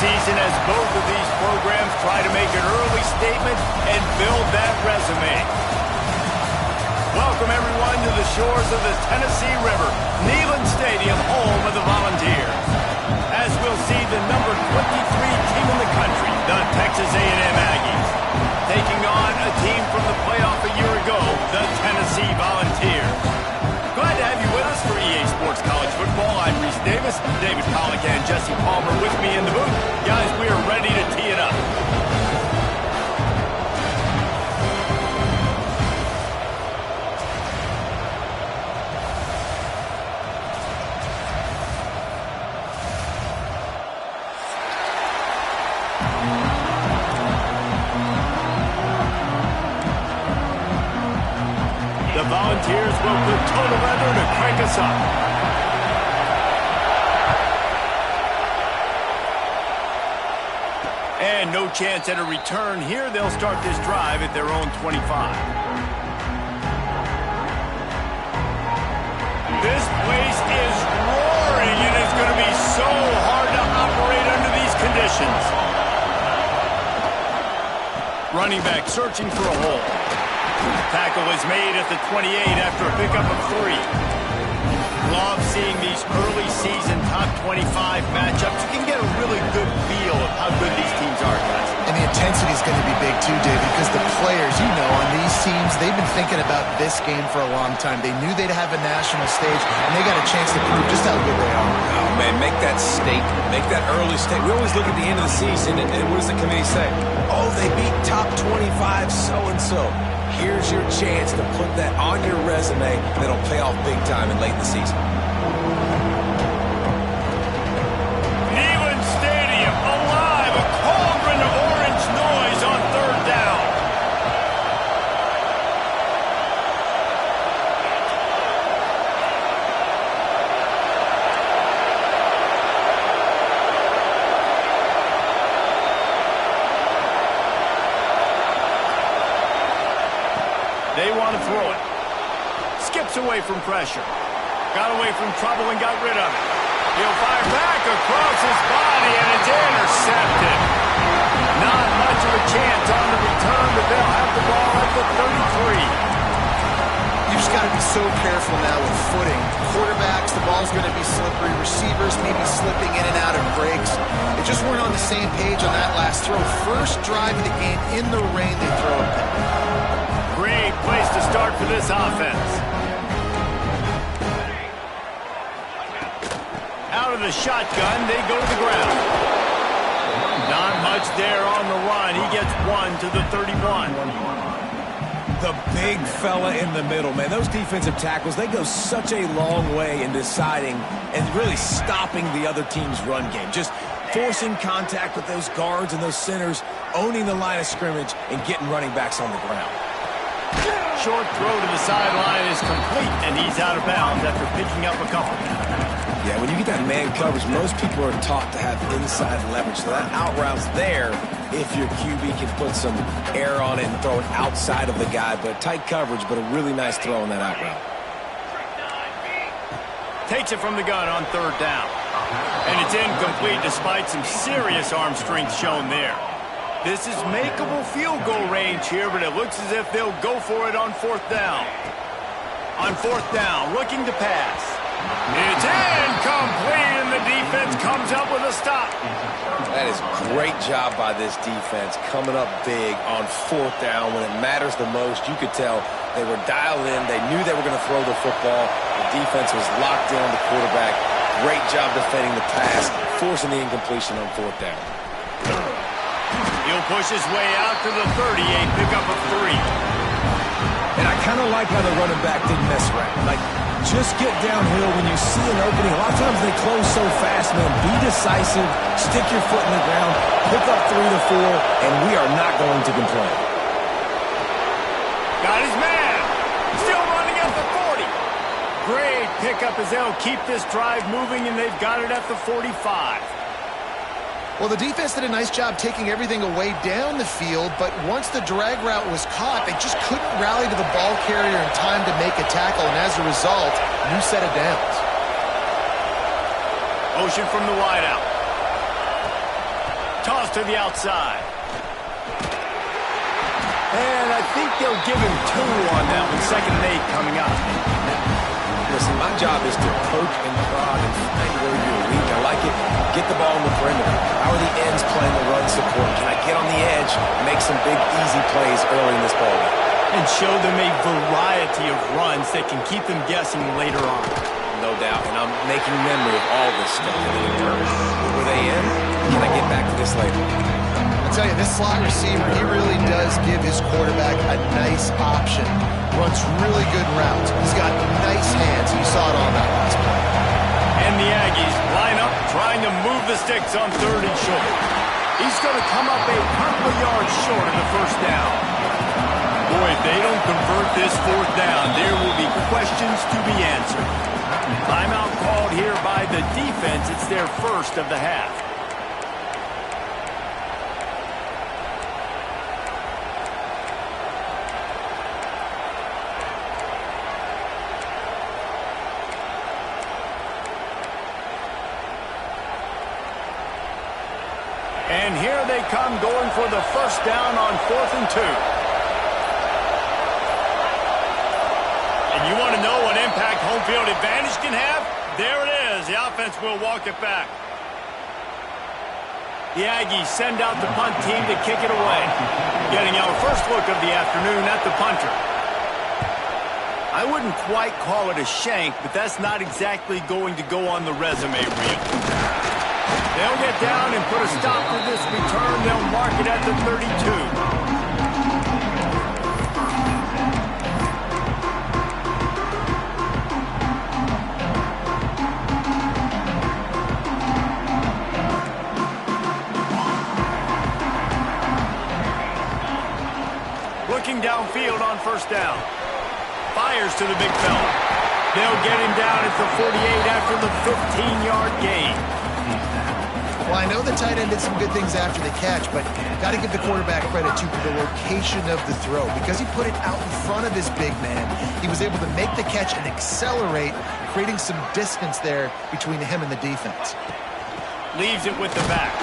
season as both of these programs try to make an early statement and build that resume. Welcome, everyone, to the shores of the Tennessee River, Neyland Stadium, home of the Volunteers. As we'll see the number 23 team in the country, the Texas A&M Aggies, taking on a team from the playoff a year ago, the Tennessee Volunteers. Glad to have you with us for EA Sports College Football. I'm Reese Davis, David Pollack and Jesse Palmer with me in the booth. Guys, we are ready to tee it up. The Volunteers will put total leather to crank us up. And no chance at a return here. They'll start this drive at their own 25. This place is roaring, and it's going to be so hard to operate under these conditions. Running back searching for a hole. Tackle is made at the 28 after a pickup of 3. Love seeing these early season top 25 matchups. You can get a really good feel of how good these teams are, guys. And the intensity is going to be big too, David, because the players, you know, on these teams, they've been thinking about this game for a long time. They knew they'd have a national stage, and they got a chance to prove just how good they are. Oh, man, make that statement. Make that early statement. We always look at the end of the season, and what does the committee say? Oh, they beat top 25 so-and-so. Here's your chance to put that on your resume that'll pay off big time in late in the season. Neyland Stadium alive, a cauldron of orange noise on third down. They want to throw it. Skips away from pressure. Got away from trouble and got rid of it. He'll fire back across his body, and it's intercepted. Not much of a chance on the return, but they'll have the ball at the 33. You just got to be so careful now with footing. Quarterbacks, the ball's going to be slippery. Receivers maybe slipping in and out of breaks. They just weren't on the same page on that last throw. First drive of the game in the rain, they throw a pick. Great place to start for this offense. Out of the shotgun, they go to the ground. Not much there on the run. He gets 1 to the 31. The big fella in the middle, man. Those defensive tackles, they go such a long way in deciding and really stopping the other team's run game. Just forcing contact with those guards and those centers, owning the line of scrimmage, and getting running backs on the ground. Short throw to the sideline is complete, and he's out of bounds after picking up a couple. Yeah, when you get that man coverage, most people are taught to have inside leverage. So that out route's there if your QB can put some air on it and throw it outside of the guy. But tight coverage, but a really nice throw on that out route. Takes it from the gun on third down. And it's incomplete despite some serious arm strength shown there. This is makeable field goal range here, but it looks as if they'll go for it on fourth down. On fourth down, looking to pass. It's incomplete, and the defense comes up with a stop. That is great job by this defense, coming up big on fourth down when it matters the most. You could tell they were dialed in. They knew they were going to throw the football. The defense was locked in on the quarterback. Great job defending the pass, forcing the incompletion on fourth down. He'll push his way out to the 38, pickup of 3. And I kind of like how the running back didn't mess around. Like, just get downhill when you see an opening. A lot of times they close so fast, man. Be decisive, stick your foot in the ground, pick up 3 to 4, and we are not going to complain. Got his man. Still running at the 40. Great pickup as they'll keep this drive moving, and they've got it at the 45. Well, the defense did a nice job taking everything away down the field, but once the drag route was caught, they just couldn't rally to the ball carrier in time to make a tackle, and as a result, new set of downs. Motion from the wideout. Toss to the outside. And I think they'll give him 2 on that one. 2nd and 8 coming up. Listen, my job is to poke and prod and find where you're weak. I like it. Get the ball in the perimeter. How are the ends playing the run support? Can I get on the edge, make some big, easy plays early in this ball game? And show them a variety of runs that can keep them guessing later on. No doubt, and I'm making memory of all this stuff. Were they in? Can I get back to this later? I'll tell you, this slot receiver, he really does give his quarterback a nice option. Runs really good routes. He's got nice hands. You saw it on that last play. And the Aggies line up, trying to move the sticks on 3rd and short. He's going to come up a couple of yards short of the 1st down. Boy, if they don't convert this 4th down, there will be questions to be answered. Timeout called here by the defense. It's their 1st of the half. And here they come going for the 1st down on 4th and 2. And you want to know what impact home field advantage can have? There it is. The offense will walk it back. The Aggies send out the punt team to kick it away. Getting our first look of the afternoon at the punter. I wouldn't quite call it a shank, but that's not exactly going to go on the resume reel. They'll get down and put a stop to this return. They'll mark it at the 32. Looking downfield on 1st down. Fires to the big fella. They'll get him down at the 48 after the 15-yard gain. Well, I know the tight end did some good things after the catch, but got to give the quarterback credit, too, for the location of the throw. Because he put it out in front of his big man, he was able to make the catch and accelerate, creating some distance there between him and the defense. Leaves it with the back.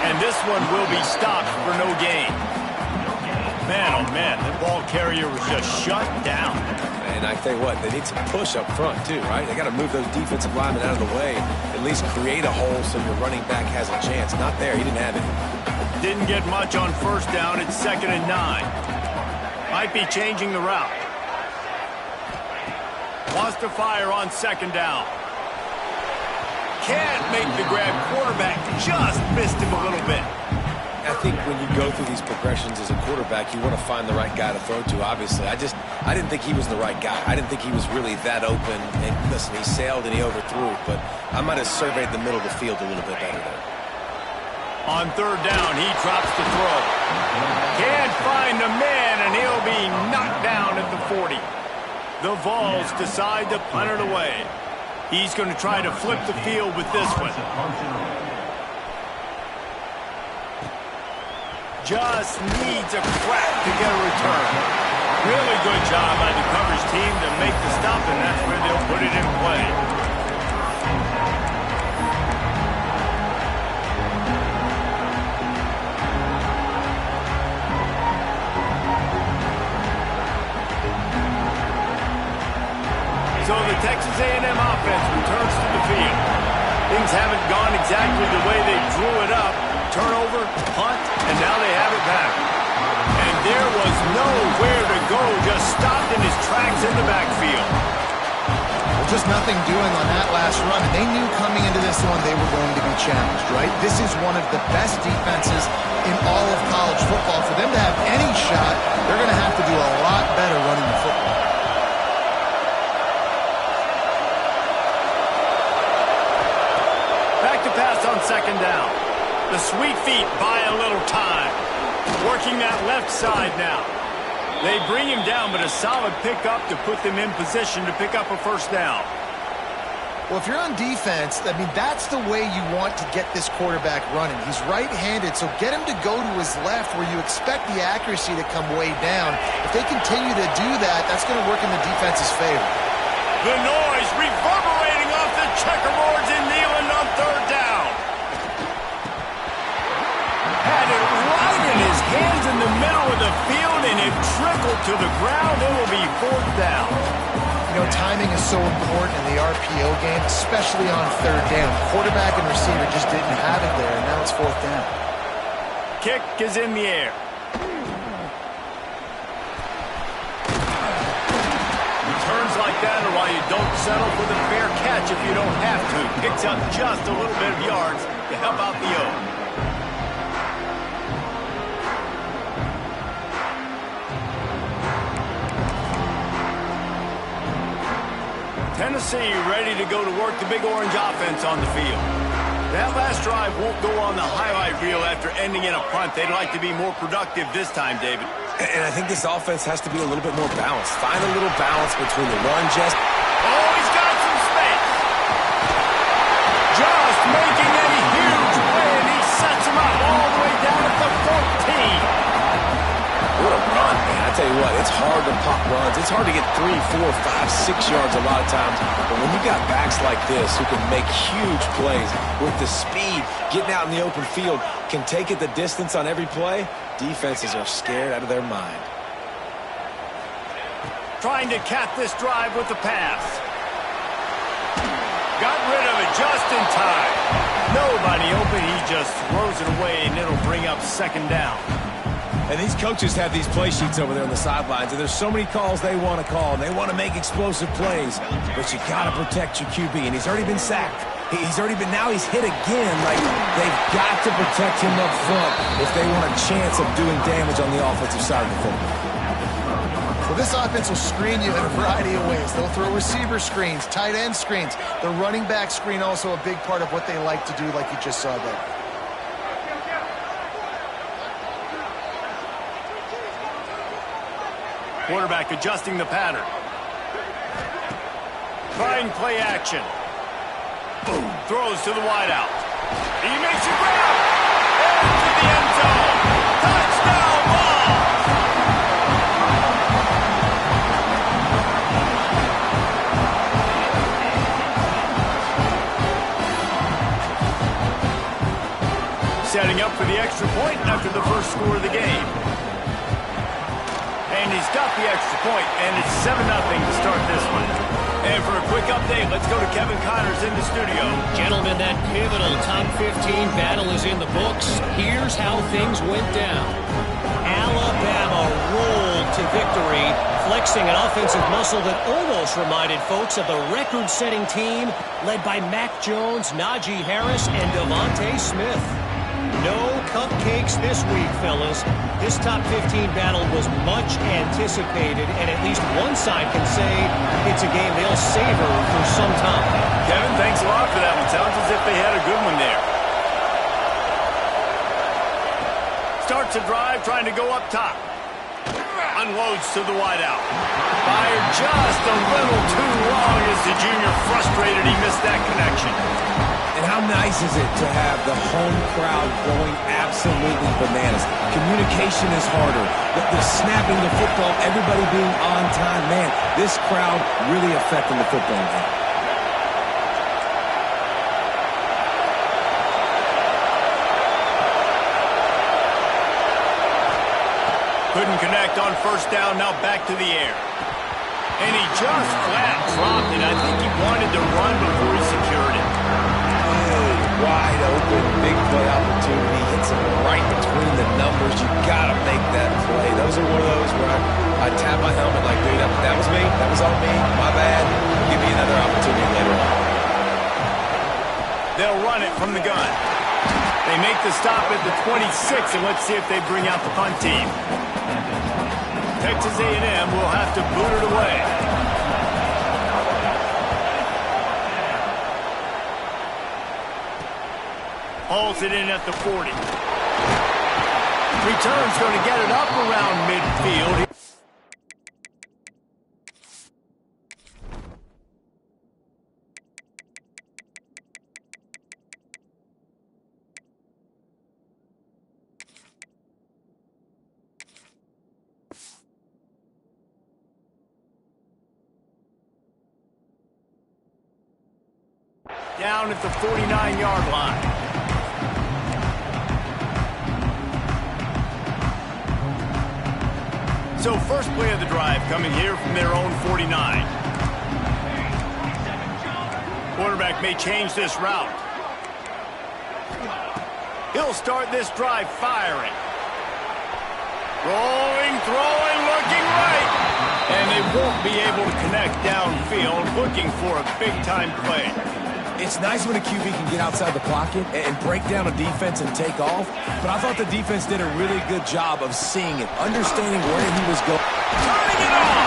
And this one will be stopped for no gain. Man, oh man, the ball carrier was just shut down. And I tell you what, they need some push up front too, right? They got to move those defensive linemen out of the way, at least create a hole so your running back has a chance. Not there, he didn't have it. Didn't get much on 1st down. It's 2nd and 9. Might be changing the route. Wants to fire on 2nd down. Can't make the grab. Quarterback just missed him a little bit. I think when you go through these progressions as a quarterback, you want to find the right guy to throw to, obviously. I didn't think he was the right guy. I didn't think he was really that open. And listen, he sailed and he overthrew, but I might have surveyed the middle of the field a little bit better there. On 3rd down, he drops the throw. Can't find the man, and he'll be knocked down at the 40. The Vols decide to punt it away. He's going to try to flip the field with this one. Just needs a crack to get a return. Really good job by the coverage team to make the stop, and that's where they'll put it in play. So the Texas A&M offense returns to the field. Things haven't gone exactly the way they drew it up. Turnover, punt, and now they have it back. And there was nowhere to go, just stopped in his tracks in the backfield. Well, just nothing doing on that last run, and they knew coming into this one they were going to be challenged, right? This is one of the best defenses in all of college football. For them to have any shot, they're going to have to do a lot better running the football. Back to pass on 2nd down. The sweet feet buy a little time. Working that left side now. They bring him down, but a solid pickup to put them in position to pick up a 1st down. Well, if you're on defense, I mean, that's the way you want to get this quarterback running. He's right-handed, so get him to go to his left where you expect the accuracy to come way down. If they continue to do that, that's going to work in the defense's favor. The noise reverberating off the checkerboards in Neyland on 3rd down. the middle of the field, and it trickled to the ground. It will be fourth down. You know, timing is so important in the RPO game, especially on third down. Quarterback and receiver just didn't have it there, and now it's fourth down. Kick is in the air. Returns like that are why you don't settle for the fair catch if you don't have to. Picks up just a little bit of yards to help out the O. Tennessee ready to go to work the big orange offense on the field. That last drive won't go on the highlight reel after ending in a punt. They'd like to be more productive this time, David. And I think this offense has to be a little bit more balanced. Find a little balance between the run, just... Oh, he's got some space. Just making a huge play, and he sets him up all the way down at the 14. What a run, man. I tell you what, it's hard to pop runs. It's hard to get 3, 4, 5, 6 yards a lot of times. But when you got backs like this who can make huge plays with the speed, getting out in the open field, can take it the distance on every play, defenses are scared out of their mind. Trying to cap this drive with the pass. Got rid of it just in time. Nobody open. He just throws it away, and it'll bring up second down. And these coaches have these play sheets over there on the sidelines, and there's so many calls they want to call, and they want to make explosive plays, but you got to protect your QB, and he's already been sacked. Now he's hit again. Like, they've got to protect him up front if they want a chance of doing damage on the offensive side of the football. Well, this offense will screen you in a variety of ways. They'll throw receiver screens, tight end screens. The running back screen also a big part of what they like to do, like you just saw there. Quarterback adjusting the pattern. Trying play action. Boom. Throws to the wideout. He makes a grab. Into the end zone. Touchdown ball. Setting up for the extra point after the first score of the game. And he's got the extra point, and it's 7-0 to start this one. And for a quick update, let's go to Kevin Connors in the studio. Gentlemen, that pivotal top 15 battle is in the books. Here's how things went down. Alabama rolled to victory, flexing an offensive muscle that almost reminded folks of the record-setting team led by Mac Jones, Najee Harris, and Devontae Smith. No cupcakes this week, fellas. This top 15 battle was much anticipated, and at least one side can say it's a game they'll savor for some time. Kevin, thanks a lot for that one. Sounds as if they had a good one there. Starts a drive, trying to go up top. Unloads to the wideout. Fired just a little too long as the junior frustrated he missed that connection. And how nice is it to have the home crowd going absolutely bananas? Communication is harder. The snapping the football, everybody being on time. Man, this crowd really affecting the football game. Couldn't connect on first down, now back to the air. And he just flat dropped it. I think he wanted to run before he secured it. Wide open, big play opportunity, hits him right between the numbers. You gotta make that play. Those are one of those where I tap my helmet like, dude, that was me. That was all me. My bad. Give me another opportunity later on. They'll run it from the gun. They make the stop at the 26, and let's see if they bring out the punt team. Texas A&M will have to boot it away. Hauls it in at the 40. Return's going to get it up around midfield. Down at the 49-yard line. So first play of the drive coming here from their own 49. Quarterback may change this route. He'll start this drive firing. Rolling, throwing, looking right. And they won't be able to connect downfield, looking for a big-time play. It's nice when a QB can get outside the pocket and break down a defense and take off, but I thought the defense did a really good job of seeing it, understanding where he was going. Turning it on!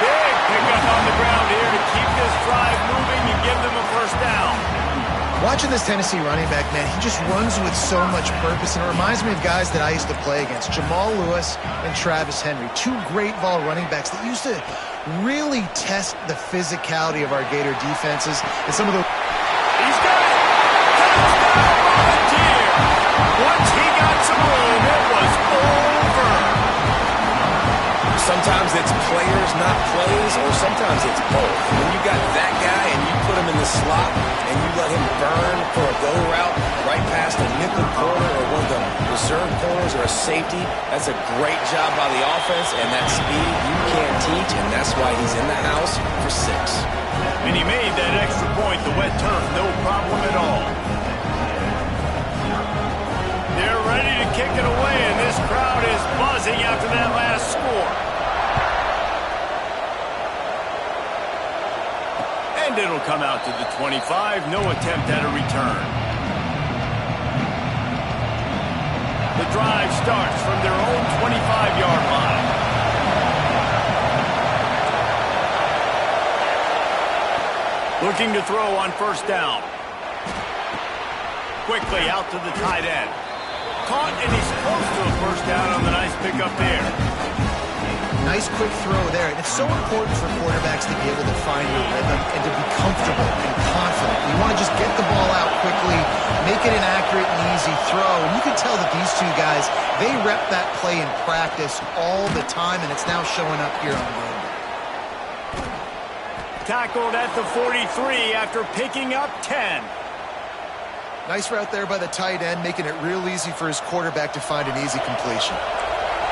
Big pickup on the ground here to keep this drive moving and give them a first down. Watching this Tennessee running back, man, he just runs with so much purpose, and it reminds me of guys that I used to play against, Jamal Lewis and Travis Henry, two great ball running backs that used to really test the physicality of our Gator defenses and some of the... He's got it! Touchdown, Volunteer! Once he got some room, it was over. Sometimes it's players, not plays, or sometimes it's both. When you got that guy and you put him in the slot and you let him burn for a go route right past a nickel corner or one of the reserve corners or a safety, that's a great job by the offense, and that speed you can't teach, and that's why he's in the house for 6. And he made that extra point, the wet turf, no problem at all. They're ready to kick it away, and this crowd is buzzing after that last score. And it'll come out to the 25, no attempt at a return. The drive starts from their own 25-yard line. Looking to throw on first down. Quickly out to the tight end. Caught, and he's close to a first down on the nice pickup there. Nice quick throw there. And it's so important for quarterbacks to be able to find your rhythm and to be comfortable and confident. You want to just get the ball out quickly, make it an accurate and easy throw. And you can tell that these two guys, they rep that play in practice all the time, and it's now showing up here on the game. Tackled at the 43 after picking up 10. Nice route there by the tight end, making it real easy for his quarterback to find an easy completion.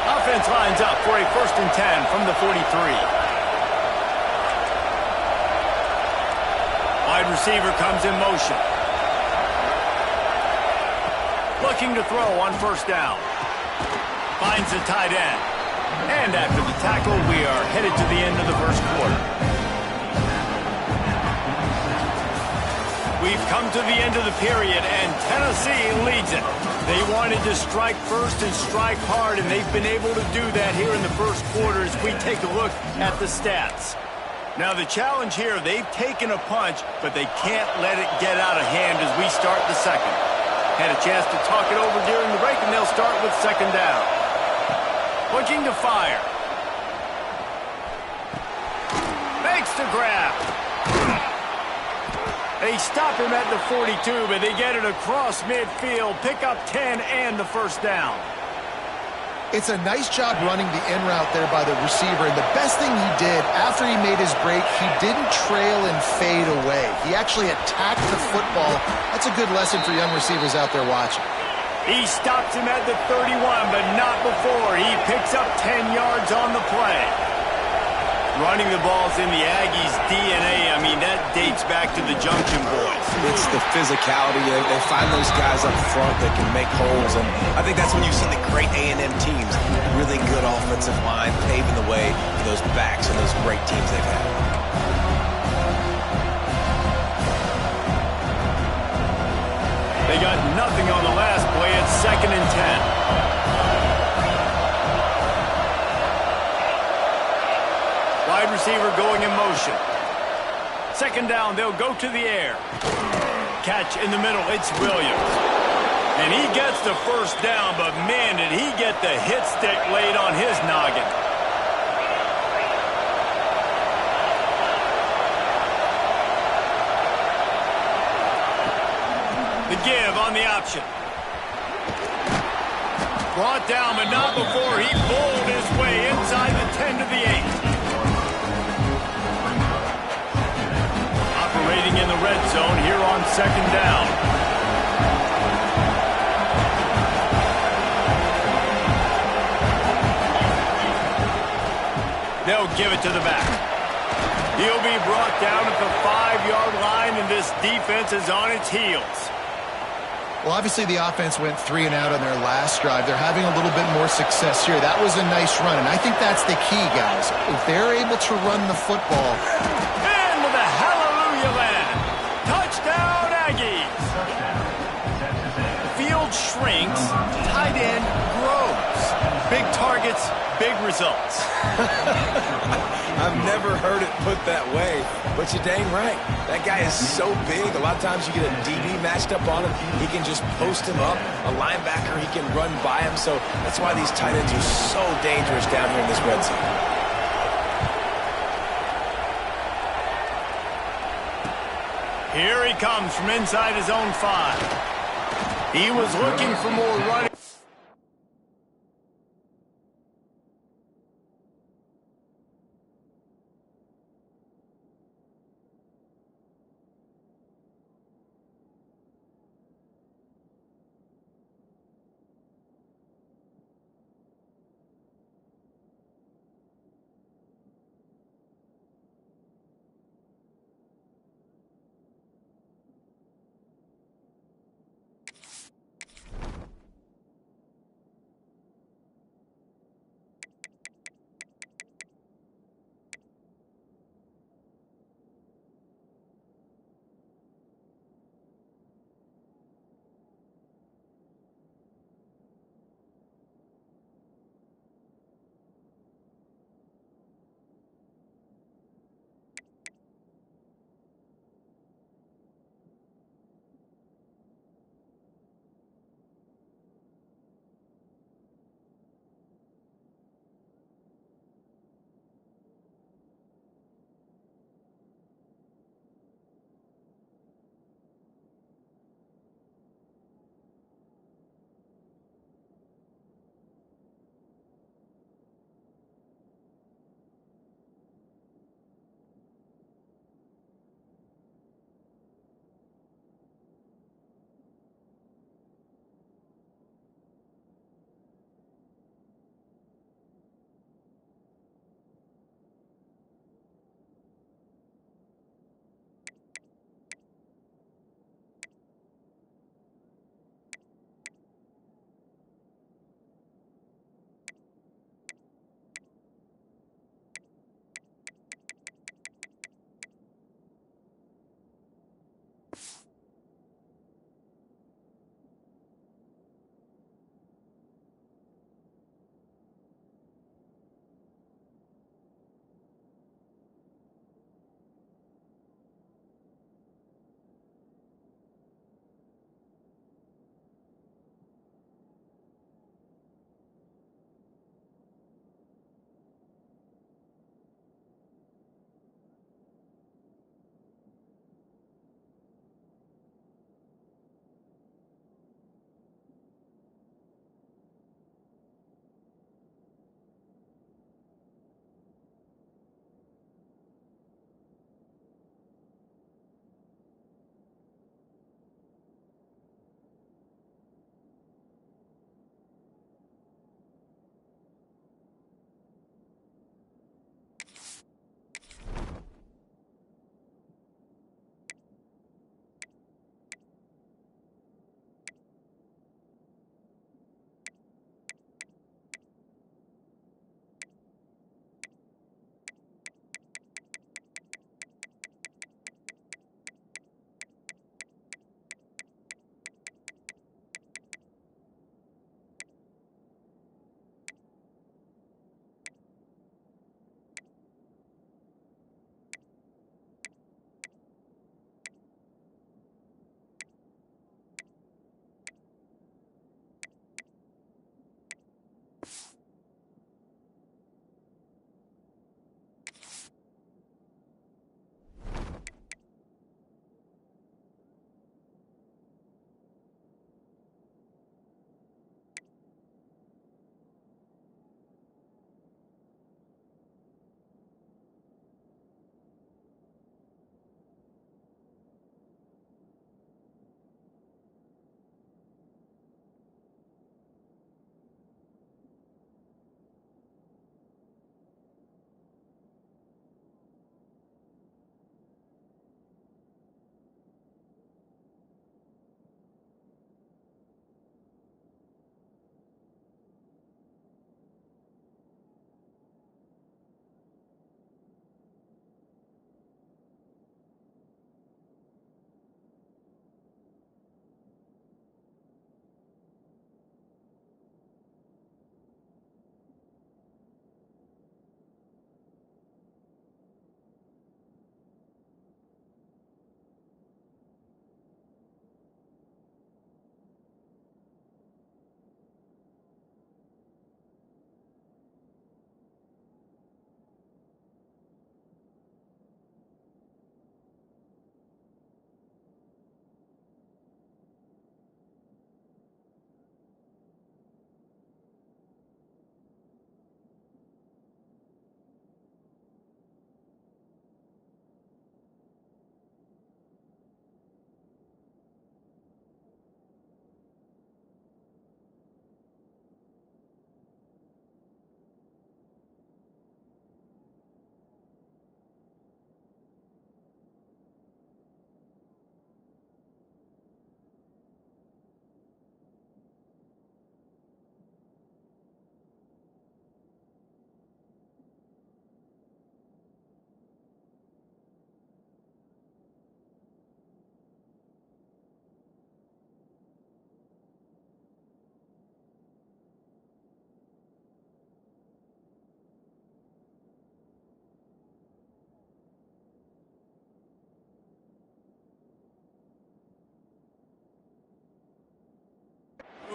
Offense lines up for a 1st and 10 from the 43. Wide receiver comes in motion. Looking to throw on first down. Finds the tight end. And after the tackle, we are headed to the end of the first quarter. We've come to the end of the period, and Tennessee leads it. They wanted to strike first and strike hard, and they've been able to do that here in the first quarter as we take a look at the stats. Now, the challenge here, they've taken a punch, but they can't let it get out of hand as we start the second. Had a chance to talk it over during the break, and they'll start with second down. Looking to fire. Makes the grab. They stop him at the 42, but they get it across midfield, pick up 10 and the first down. It's a nice job running the in route there by the receiver, and the best thing he did after he made his break, he didn't trail and fade away. He actually attacked the football. That's a good lesson for young receivers out there watching. He stops him at the 31, but not before. He picks up 10 yards on the play. Running the ball's in the Aggies' DNA. I mean, that dates back to the Junction Boys. It's the physicality. They find those guys up front that can make holes, and I think that's when you see the great A&M teams. Really good offensive line paving the way for those backs and those great teams they've had. They got nothing on the last play. It's 2nd and 10. Wide receiver going in motion. 2nd down, they'll go to the air. Catch in the middle, it's Williams. And he gets the first down, but man, did he get the hit stick laid on his noggin. The give on the option. Brought down, but not before he bowled his way inside the 10 to the 8. Operating in the red zone here on 2nd down. They'll give it to the back. He'll be brought down at the 5-yard line, and this defense is on its heels. Well, obviously the offense went 3 and out on their last drive. They're having a little bit more success here. That was a nice run, and I think that's the key, guys. If they're able to run the football. And with a hallelujah land. Touchdown, Aggies. Field shrinks, tight end grows. Big targets, big results. I've never heard it put that way, but you're dang right. That guy is so big. A lot of times you get a DB matched up on him. He can just post him up. A linebacker, he can run by him. So that's why these tight ends are so dangerous down here in this red zone. Here he comes from inside his own 5. He was looking for more running.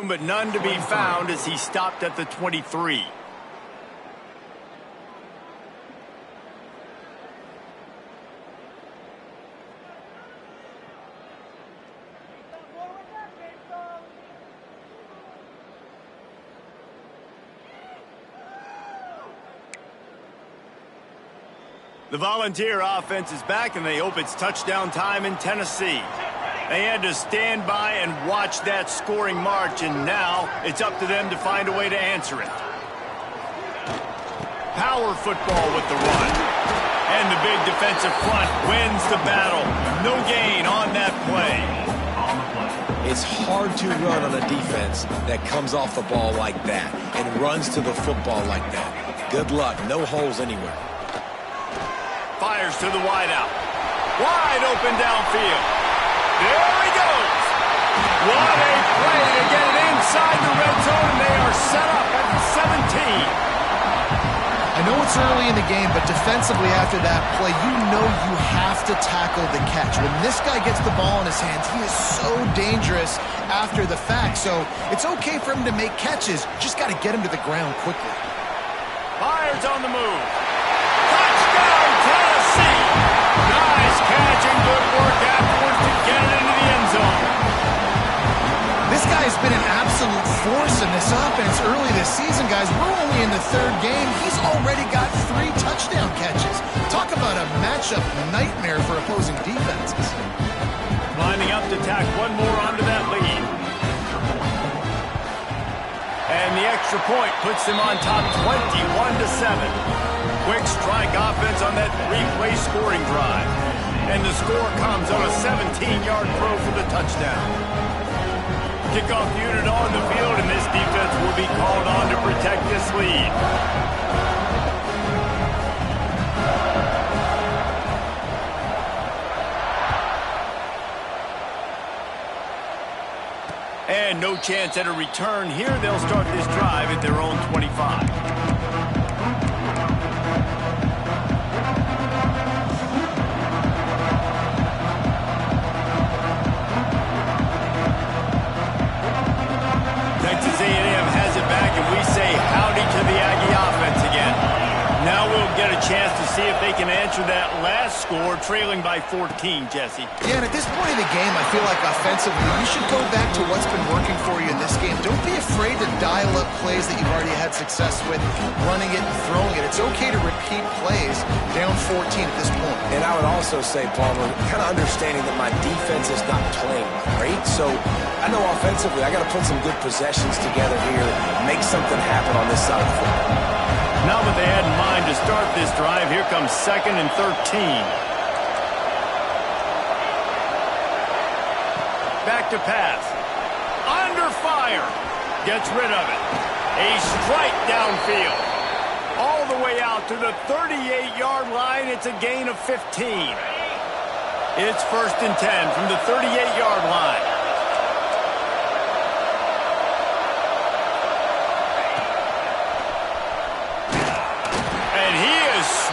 But none to be found as he stopped at the 23. The Volunteer offense is back, and they hope it's touchdown time in Tennessee. They had to stand by and watch that scoring march, and now it's up to them to find a way to answer it. Power football with the run. And the big defensive front wins the battle. No gain on that play. It's hard to run on a defense that comes off the ball like that and runs to the football like that. Good luck. No holes anywhere. Fires to the wideout. Wide open downfield. There he goes. What a play to get it inside the red zone, and they are set up at the 17. I know it's early in the game, but defensively after that play, you know you have to tackle the catch. When this guy gets the ball in his hands, he is so dangerous after the fact. So it's okay for him to make catches. Just got to get him to the ground quickly. Fires on the move. Touchdown, Tennessee! Nice catch and good work afterwards to get it into the end zone. This guy has been an absolute force in this offense early this season, guys. We're only in the third game. He's already got 3 touchdown catches. Talk about a matchup nightmare for opposing defenses. Lining up to tack one more onto that lead. And the extra point puts them on top 21-7. Quick strike offense on that 3-play scoring drive. And the score comes on a 17-yard throw for the touchdown. Kickoff unit on the field, and this defense will be called on to protect this lead. And no chance at a return here. They'll start this drive at their own 25. Texas A&M has it back, and we say howdy to the Aggie offense again. Now we'll get a chance to see if they can answer that last score, trailing by 14, Jesse. Yeah, and at this point in the game, I feel like offensively, you should go back to what's been working for you in this game. Don't be afraid to dial up plays that you've already had success with, running it and throwing it. It's okay to repeat plays down 14 at this point. And I would also say, Palmer, kind of understanding that my defense is not playing great, so I know offensively I got to put some good possessions together here, make something happen on this side of the football. Now that they had in mind to start this drive, here comes 2nd and 13. Back to pass. Under fire. Gets rid of it. A strike downfield. All the way out to the 38-yard line. It's a gain of 15. It's 1st and 10 from the 38-yard line.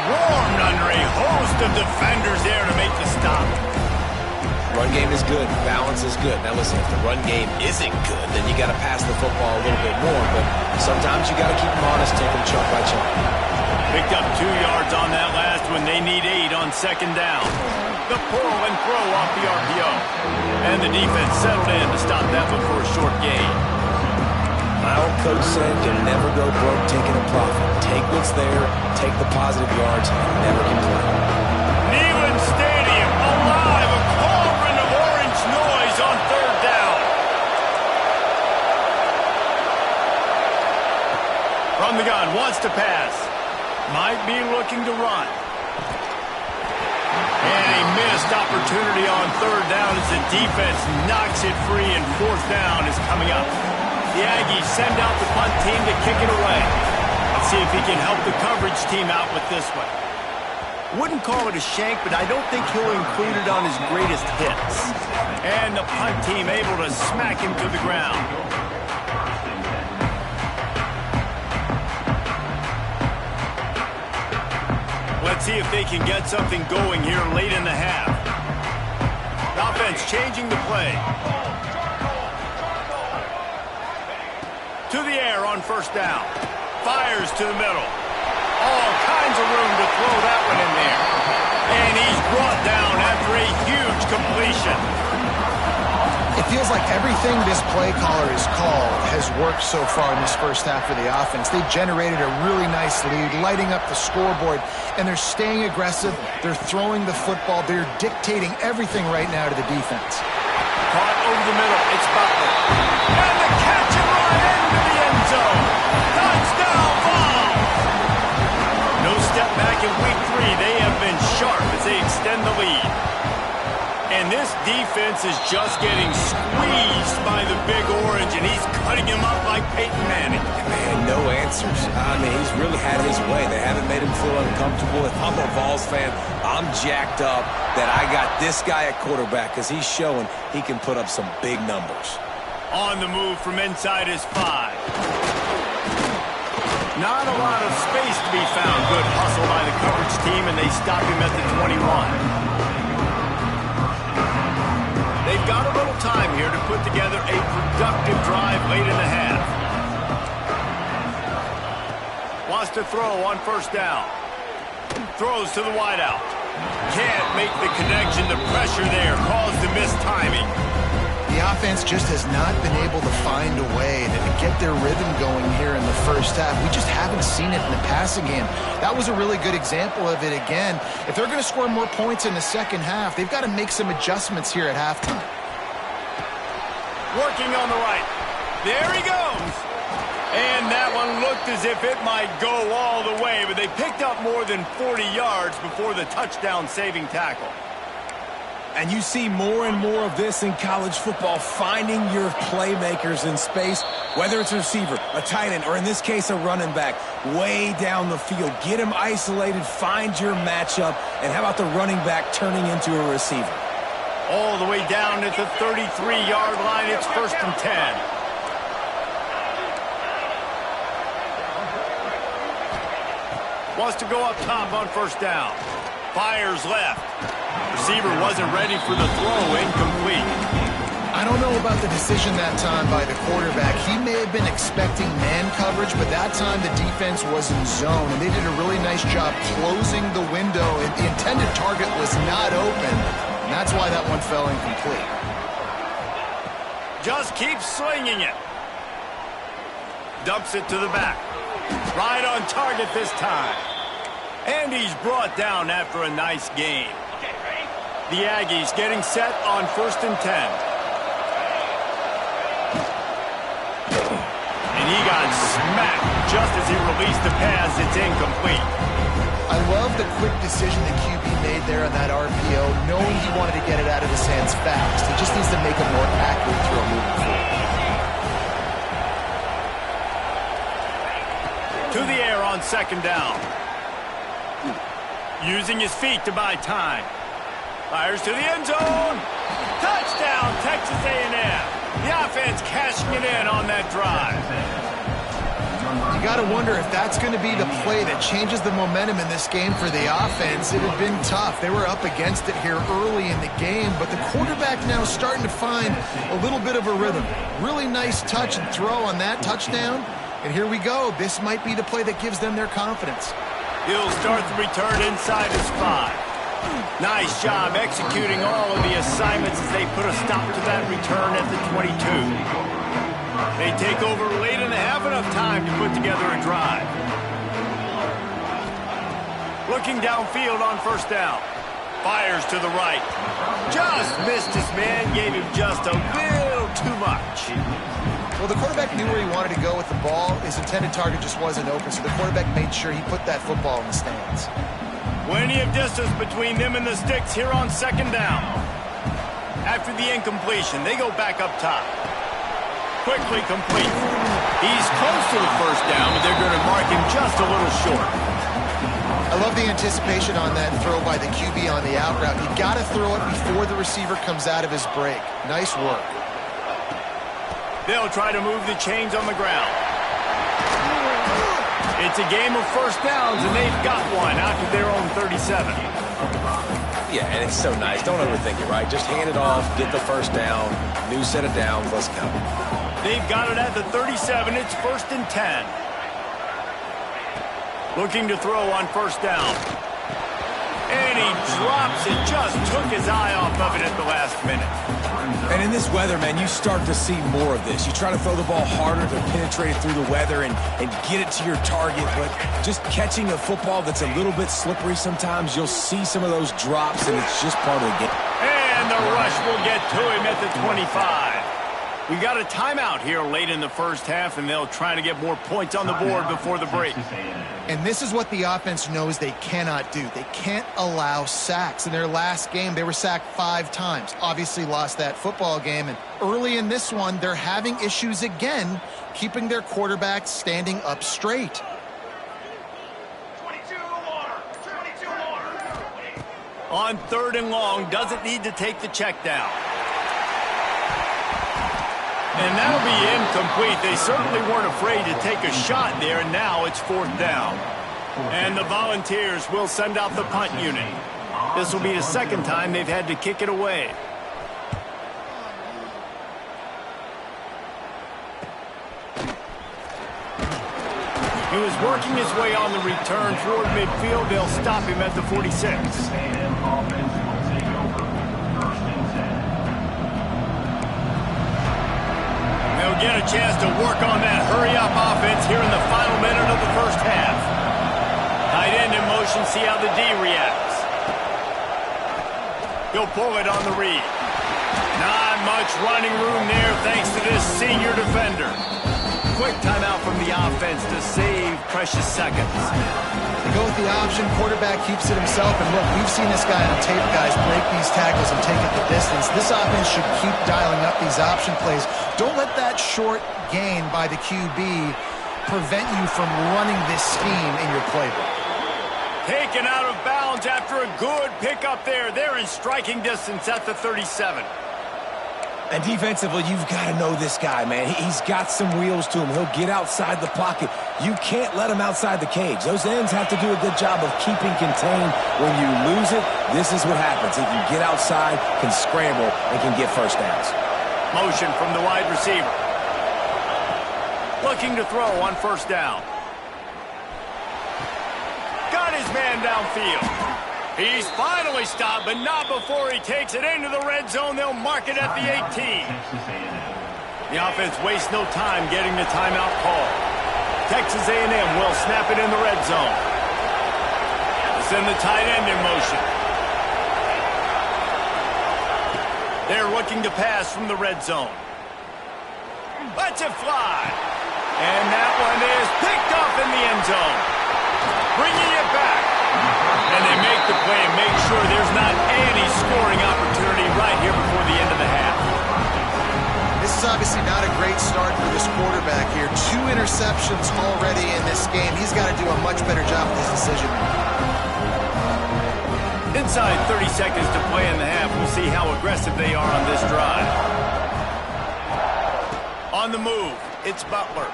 Swarmed under a host of defenders there to make the stop. Run game is good. Balance is good. Now listen, if the run game isn't good, then you got to pass the football a little bit more. But sometimes you got to keep them honest, take them chunk by chunk. Picked up 2 yards on that last one. They need 8 on 2nd down. The pull and throw off the RPO. And the defense settled in to stop that one for a short gain. My old coach said you'll never go broke taking a profit. Take what's there, take the positive yards, and never complain. Neyland Stadium alive, a cauldron of orange noise on 3rd down. From the gun, wants to pass. Might be looking to run. And a missed opportunity on 3rd down as the defense knocks it free, and 4th down is coming up. The Aggies send out the punt team to kick it away. Let's see if he can help the coverage team out with this one. Wouldn't call it a shank, but I don't think he'll include it on his greatest hits. And the punt team able to smack him to the ground. Let's see if they can get something going here late in the half. The offense changing the play. To the air on first down. Fires to the middle. All kinds of room to throw that one in there. And he's brought down after a huge completion. It feels like everything this play caller has called has worked so far in this first half for the offense. They've generated a really nice lead, lighting up the scoreboard, and they're staying aggressive. They're throwing the football. They're dictating everything right now to the defense. Caught over the middle. It's Butler. And the catch and run into the end zone. Touchdown ball. No step back in week 3. They have been sharp as they extend the lead. And this defense is just getting squeezed by the Big Orange, and he's cutting him up like Peyton Manning. Man, no answers. I mean, he's really had his way. They haven't made him feel uncomfortable. If I'm a Vols fan, I'm jacked up that I got this guy at quarterback because he's showing he can put up some big numbers. On the move from inside his 5. Not a lot of space to be found. Good hustle by the coverage team, and they stop him at the 21. They've got a little time here to put together a productive drive late in the half. Wants to throw on first down. Throws to the wideout. Can't make the connection. The pressure there caused the missed timing. The offense just has not been able to find a way to get their rhythm going here in the first half. We just haven't seen it in the passing game. That was a really good example of it again. If they're going to score more points in the second half, they've got to make some adjustments here at halftime. Working on the right. There he goes. And that one looked as if it might go all the way, but they picked up more than 40 yards before the touchdown-saving tackle. And you see more and more of this in college football, finding your playmakers in space, whether it's a receiver, a tight end, or in this case, a running back, way down the field. Get him isolated, find your matchup, and how about the running back turning into a receiver? All the way down at the 33-yard line, it's 1st and 10. Wants to go up top on first down. Fires left. Receiver wasn't ready for the throw, incomplete. I don't know about the decision that time by the quarterback. He may have been expecting man coverage, but that time the defense was in zone, and they did a really nice job closing the window. The intended target was not open, and that's why that one fell incomplete. Just keeps swinging it. Dumps it to the back. Right on target this time. And he's brought down after a nice gain. The Aggies getting set on 1st and 10. And he got smacked just as he released the pass. It's incomplete. I love the quick decision the QB made there on that RPO, knowing he wanted to get it out of his hands fast. He just needs to make a more accurate throw moving forward. To the air on 2nd down. Using his feet to buy time. Fires to the end zone. Touchdown, Texas A&M. The offense cashing it in on that drive. You got to wonder if that's going to be the play that changes the momentum in this game for the offense. It had been tough. They were up against it here early in the game, but the quarterback now starting to find a little bit of a rhythm. Really nice touch and throw on that touchdown. And here we go. This might be the play that gives them their confidence. He'll start the return inside his 5. Nice job executing all of the assignments as they put a stop to that return at the 22. They take over late in the half, enough time to put together a drive. Looking downfield on first down. Fires to the right. Just missed his man, gave him just a little too much. Well, the quarterback knew where he wanted to go with the ball. His intended target just wasn't open, so the quarterback made sure he put that football in the stands. Plenty of distance between them and the sticks here on 2nd down. After the incompletion, they go back up top. Quickly complete. He's close to the first down, but they're going to mark him just a little short. I love the anticipation on that throw by the QB on the out route. You got to throw it before the receiver comes out of his break. Nice work. They'll try to move the chains on the ground. It's a game of first downs, and they've got one out to their own 37. Yeah, and it's so nice. Don't overthink it, right? Just hand it off, get the first down, new set of downs, let's go. They've got it at the 37. It's 1st and 10. Looking to throw on 1st down. And he drops it. Just took his eye off of it at the last minute. And in this weather, man, you start to see more of this. You try to throw the ball harder to penetrate it through the weather and get it to your target, but just catching a football that's a little bit slippery sometimes, you'll see some of those drops, and it's just part of the game. And the rush will get to him at the 25. We got a timeout here late in the first half, and they'll try to get more points on the board before the break. And this is what the offense knows they cannot do. They can't allow sacks. In their last game, they were sacked 5 times. Obviously lost that football game. And early in this one, they're having issues again, keeping their quarterback standing up straight. 22 on 3rd and long, doesn't need to take the check down. And that'll be incomplete. They certainly weren't afraid to take a shot there, and now it's 4th down. And the Volunteers will send out the punt unit. This will be the 2nd time they've had to kick it away. He was working his way on the return toward midfield. They'll stop him at the 46. They'll get a chance to work on that hurry-up offense here in the final minute of the first half. Tight end in motion, see how the D reacts. He'll pull it on the read. Not much running room there thanks to this senior defender. Quick timeout from the offense to save precious seconds. They go with the option, quarterback keeps it himself, and look, we've seen this guy on tape, guys, break these tackles and take it the distance. This offense should keep dialing up these option plays. Don't let that short gain by the QB prevent you from running this scheme in your playbook. Taken out of bounds after a good pickup there. They're in striking distance at the 37. And defensively, you've got to know this guy, man. He's got some wheels to him. He'll get outside the pocket. You can't let him outside the cage. Those ends have to do a good job of keeping contained. When you lose it, this is what happens. He can get outside, can scramble, and can get 1st downs. Motion from the wide receiver. Looking to throw on 1st down. Got his man downfield. He's finally stopped, but not before he takes it into the red zone. They'll mark it at the 18. The offense wastes no time getting the timeout call. Texas A&M will snap it in the red zone. Send the tight end in motion. They're looking to pass from the red zone. Lets it fly. And that one is picked off in the end zone. Bringing it back. And they make the play and make sure there's not any scoring opportunity right here before the end of the half. This is obviously not a great start for this quarterback here. 2 interceptions already in this game. He's got to do a much better job with his decision. Inside 30 seconds to play in the half. We'll see how aggressive they are on this drive. On the move, it's Butler.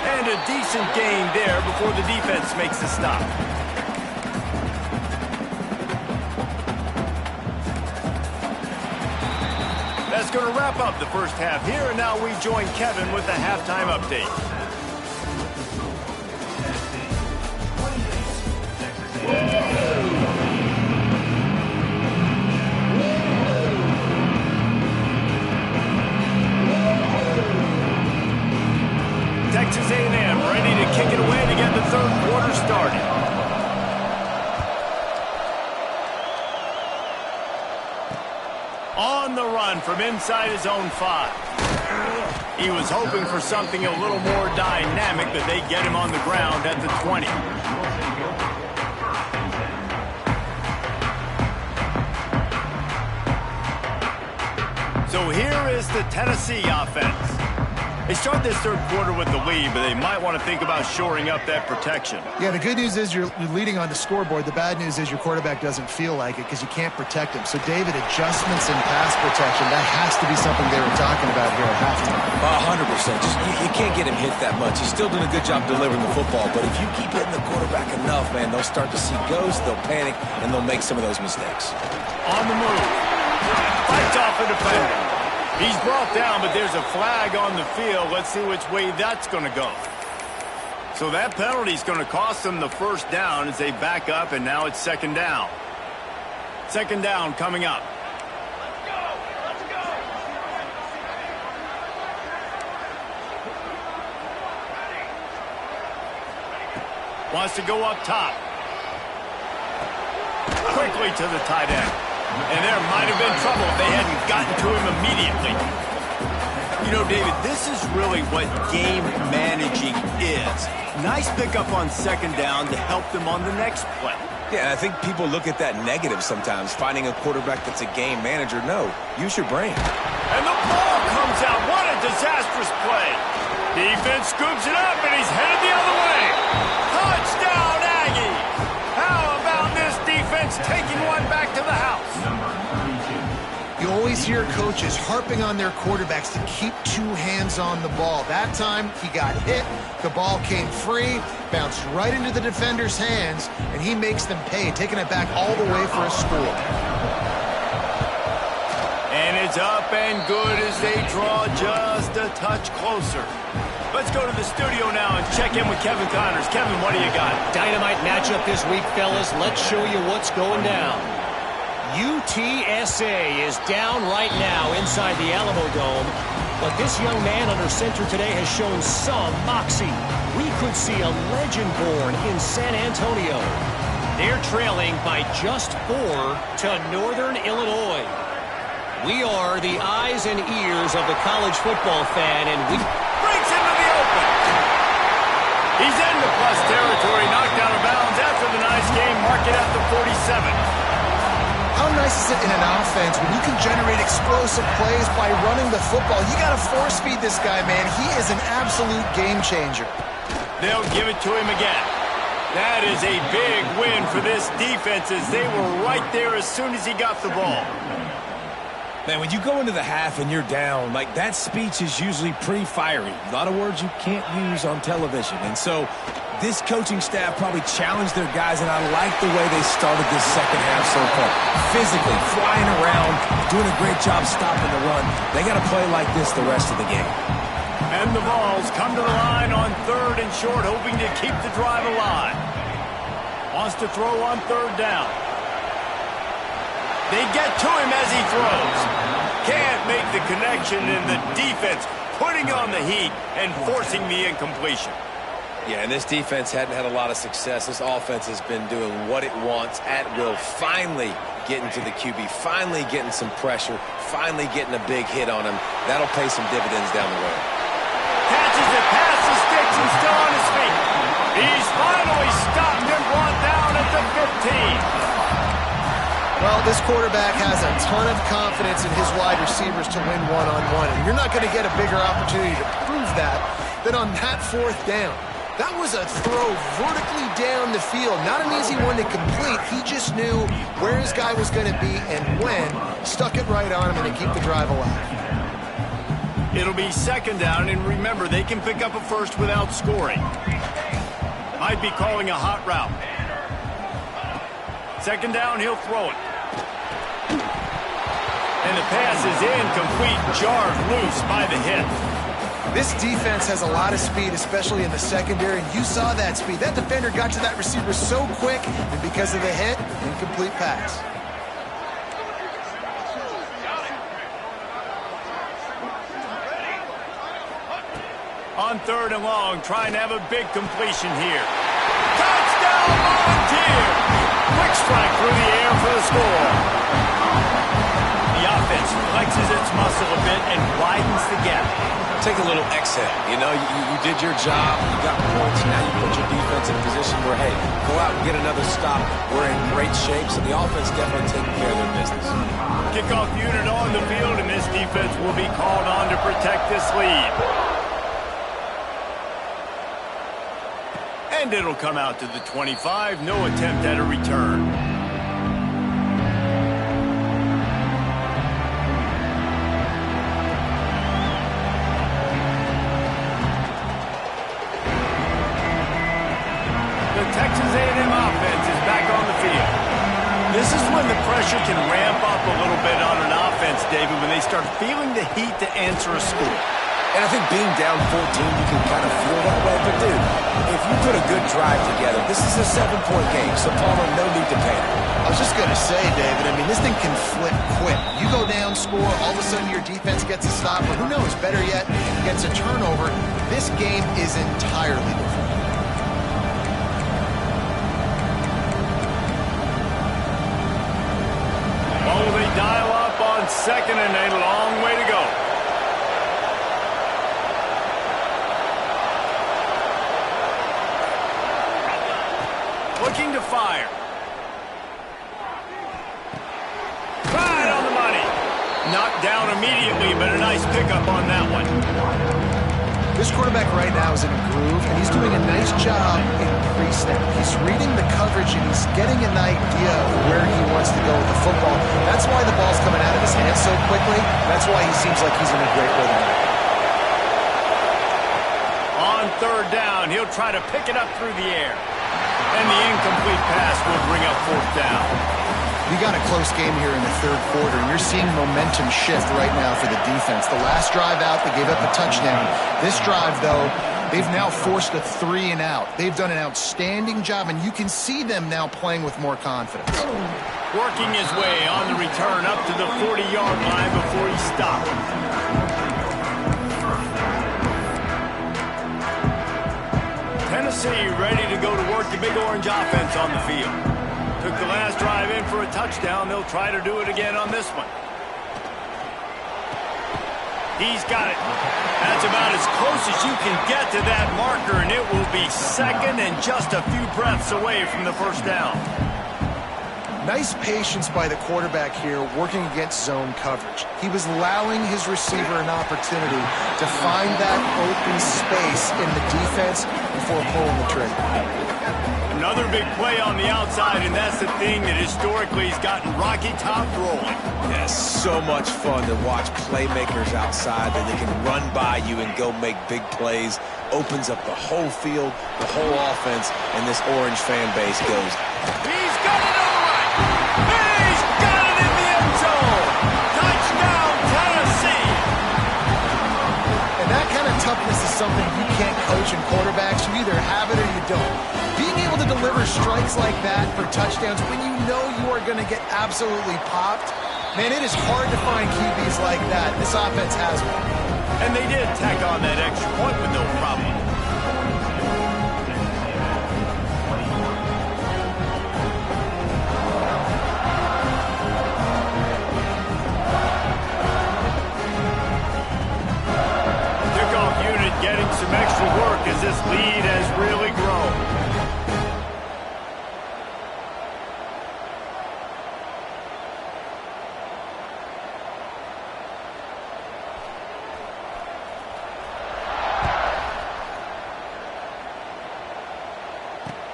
And a decent gain there before the defense makes the stop. That's going to wrap up the first half here, and now we join Kevin with the halftime update. Texas A&M ready to kick it away to get the 3rd quarter started. On the run from inside his own 5. He was hoping for something a little more dynamic, but they get him on the ground at the 20. So here is the Tennessee offense. They start this 3rd quarter with the lead, but they might want to think about shoring up that protection. Yeah, the good news is you're leading on the scoreboard. The bad news is your quarterback doesn't feel like it because you can't protect him. So, David, adjustments in pass protection, that has to be something they were talking about here at halftime. 100%. Just, you can't get him hit that much. He's still doing a good job delivering the football, but if you keep hitting the quarterback enough, man, they'll start to see ghosts, they'll panic, and they'll make some of those mistakes. On the move. Fights off a defender. He's brought down, but there's a flag on the field. Let's see which way that's going to go. So that penalty is going to cost them the first down as they back up, and now it's second down. Second down coming up. Let's go. Wants to go up top. Quickly to the tight end. And there might have been trouble if they hadn't gotten to him immediately. You know, David, this is really what game managing is. Nice pickup on second down to help them on the next play. Yeah, and I think people look at that negative sometimes, finding a quarterback that's a game manager. No, use your brain. And the ball comes out. What a disastrous play. Defense scoops it up, and he's headed the other way. Touchdown, Aggies. How about this defense taking one back to the house? You always hear coaches harping on their quarterbacks to keep two hands on the ball. That time, he got hit, the ball came free, bounced right into the defender's hands, and he makes them pay, taking it back all the way for a score. And it's up and good as they draw just a touch closer. Let's go to the studio now and check in with Kevin Connors. Kevin, what do you got? Dynamite matchup this week, fellas. Let's show you what's going down. UTSA is down right now inside the Alamo Dome, but this young man under center today has shown some moxie. We could see a legend born in San Antonio. They're trailing by just 4 to Northern Illinois. We are the eyes and ears of the college football fan, and we breaks into the open. He's into plus territory, knocked out of bounds after the nice game. Mark it at the 47. How nice is it in an offense when you can generate explosive plays by running the football? You got to force feed this guy, man. He is an absolute game changer. They'll give it to him again. That is a big win for this defense as they were right there as soon as he got the ball. Man, when you go into the half and you're down, like that speech is usually pretty fiery. A lot of words you can't use on television. And so this coaching staff probably challenged their guys, and I like the way they started this second half so far. Physically, flying around, doing a great job stopping the run. They got to play like this the rest of the game. And the balls come to the line on third and short, hoping to keep the drive alive. Wants to throw on third down. They get to him as he throws. Can't make the connection, and the defense putting on the heat and forcing the incompletion. Yeah, and this defense hadn't had a lot of success. This offense has been doing what it wants at will. Finally getting to the QB, finally getting some pressure, finally getting a big hit on him. That'll pay some dividends down the road. Catches it past the sticks and still on his feet. He's finally stopped and brought down at the 15. Well, this quarterback has a ton of confidence in his wide receivers to win one-on-one, and you're not going to get a bigger opportunity to prove that than on that fourth down. That was a throw vertically down the field. Not an easy one to complete. He just knew where his guy was going to be and when. Stuck it right on him and to keep the drive alive. It'll be second down, and remember, they can pick up a first without scoring. Might be calling a hot route. Second down, he'll throw it. And the pass is incomplete, jarred loose by the hit. This defense has a lot of speed, especially in the secondary, and you saw that speed. That defender got to that receiver so quick, and because of the hit, incomplete pass. On third and long, trying to have a big completion here. Touchdown, Volunteers! Quick strike through the air for the score. The offense flexes its muscle a bit and widens the gap. Take a little exhale. You know, you did your job. You got points. Now you put your defense in a position where, hey, go out and get another stop. We're in great shape, so the offense definitely taking care of their business. Kickoff unit on the field, and this defense will be called on to protect this lead. And it'll come out to the 25. No attempt at a return. The Texas A&M offense is back on the field. This is when the pressure can ramp up a little bit on an offense. offense, David, when they start feeling the heat to answer a score. And I think being down 14, you can kind of feel that way. But, dude, if you put a good drive together, this is a 7-point game, so Palmer, no need to panic. I was just going to say, David, I mean, this thing can flip quick. You go down, score, all of a sudden your defense gets a stop, or who knows, better yet, gets a turnover. This game is entirely different. Oh, they dial up on second and a long way to go. Looking to fire. Right on the money. Knocked down immediately, but a nice pickup on that one. This quarterback right now is in a groove, and he's doing a nice job in pre-snap. He's reading the coverage, and he's getting an idea of where he wants to go with the football. That's why the ball's coming out of his hands so quickly. That's why he seems like he's in a great rhythm. On third down, he'll try to pick it up through the air. And the incomplete pass will bring up fourth down. We got a close game here in the third quarter, and you're seeing momentum shift right now for the defense. The last drive out, they gave up a touchdown. This drive, though, they've now forced a 3-and-out. They've done an outstanding job, and you can see them now playing with more confidence. Working his way on the return up to the 40-yard line before he stopped. Tennessee ready to go to work the Big Orange offense on the field. Took the last drive in for a touchdown. They'll try to do it again on this one. He's got it. That's about as close as you can get to that marker, and it will be second and just a few breaths away from the first down. Nice patience by the quarterback here working against zone coverage. He was allowing his receiver an opportunity to find that open space in the defense before pulling the trigger. Another big play on the outside, and that's the thing that historically has gotten Rocky Top rolling. Yeah, so much fun to watch playmakers outside that they can run by you and go make big plays. Opens up the whole field, the whole offense, and this Orange fan base goes. He's got it all right. He's got it in the end zone. Touchdown, Tennessee. And that kind of toughness is something you can't coach in quarterbacks. You either have it or you don't. Being able to deliver strikes like that for touchdowns when you know you are going to get absolutely popped, man, it is hard to find QBs like that. This offense has one. And they did tack on that extra point with no problem. Kickoff unit getting some extra work as this lead has really grown.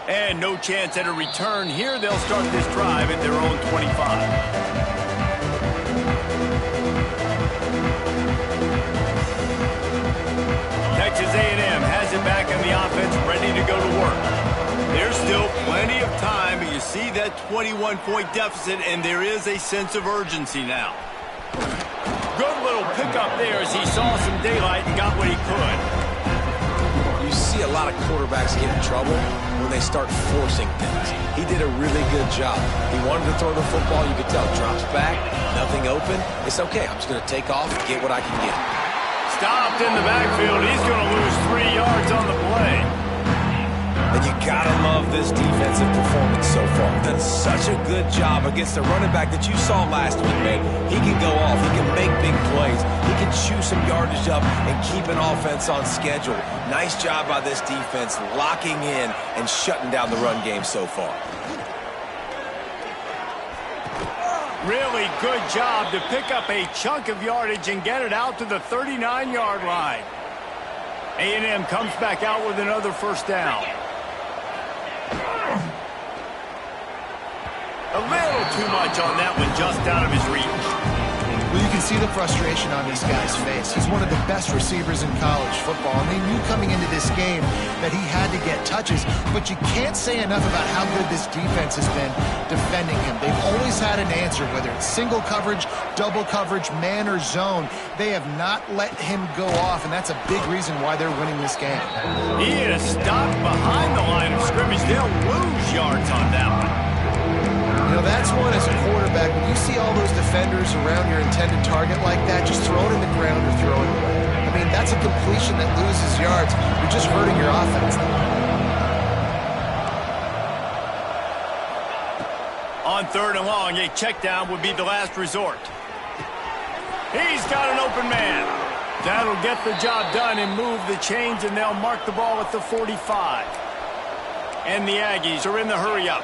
And no chance at a return here. They'll start this drive at their own 25. Texas A&M has it back on the offense, ready to go to work. There's still plenty of time, but you see that 21-point deficit, and there is a sense of urgency now. Good little pickup there as he saw some daylight and got what he could. You see a lot of quarterbacks get in trouble when they start forcing things. He did a really good job. He wanted to throw the football. You could tell. Drops back, nothing open. It's okay. I'm just going to take off and get what I can get. Stopped in the backfield. He's going to lose 3 yards on the play. And you got to love this defensive performance so far. Done such a good job against the running back that you saw last week, man. He can go off. He can make big plays. He can chew some yardage up and keep an offense on schedule. Nice job by this defense locking in and shutting down the run game so far. Really good job to pick up a chunk of yardage and get it out to the 39-yard line. A&M comes back out with another first down. A little too much on that one, just out of his reach. Well, you can see the frustration on this guy's face. He's one of the best receivers in college football, and they knew coming into this game that he had to get touches, but you can't say enough about how good this defense has been defending him. They've always had an answer, whether it's single coverage, double coverage, man or zone. They have not let him go off, and that's a big reason why they're winning this game. He is stopped behind the line of scrimmage. They'll lose yards on that one. You know, that's one as a quarterback. When you see all those defenders around your intended target like that, just throw it in the ground or throw it away. I mean, that's a completion that loses yards. You're just hurting your offense. On 3rd and long, a check down would be the last resort. He's got an open man. That'll get the job done and move the chains, and they'll mark the ball at the 45. And the Aggies are in the hurry-up.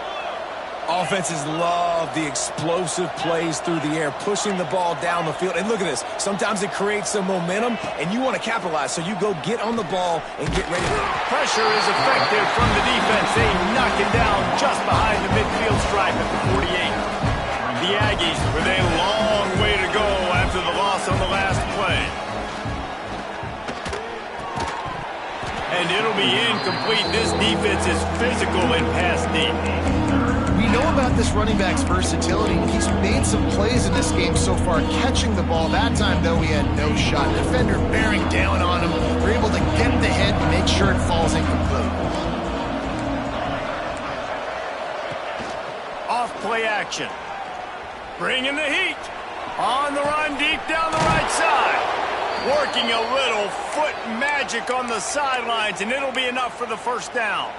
Offenses love the explosive plays through the air, pushing the ball down the field. And look at this. Sometimes it creates some momentum, and you want to capitalize. So you go get on the ball and get ready. Pressure is effective from the defense. They knock it down just behind the midfield stripe at the 48. The Aggies with a long way to go after the loss on the last play. And it'll be incomplete. This defense is physical and pass deep. We know about this running back's versatility. He's made some plays in this game so far, catching the ball. That time, though, he had no shot. The defender bearing down on him. We're able to get the hit and make sure it falls incomplete. Off play action. Bringing the heat. On the run deep down the right side. Working a little foot magic on the sidelines, and it'll be enough for the first down.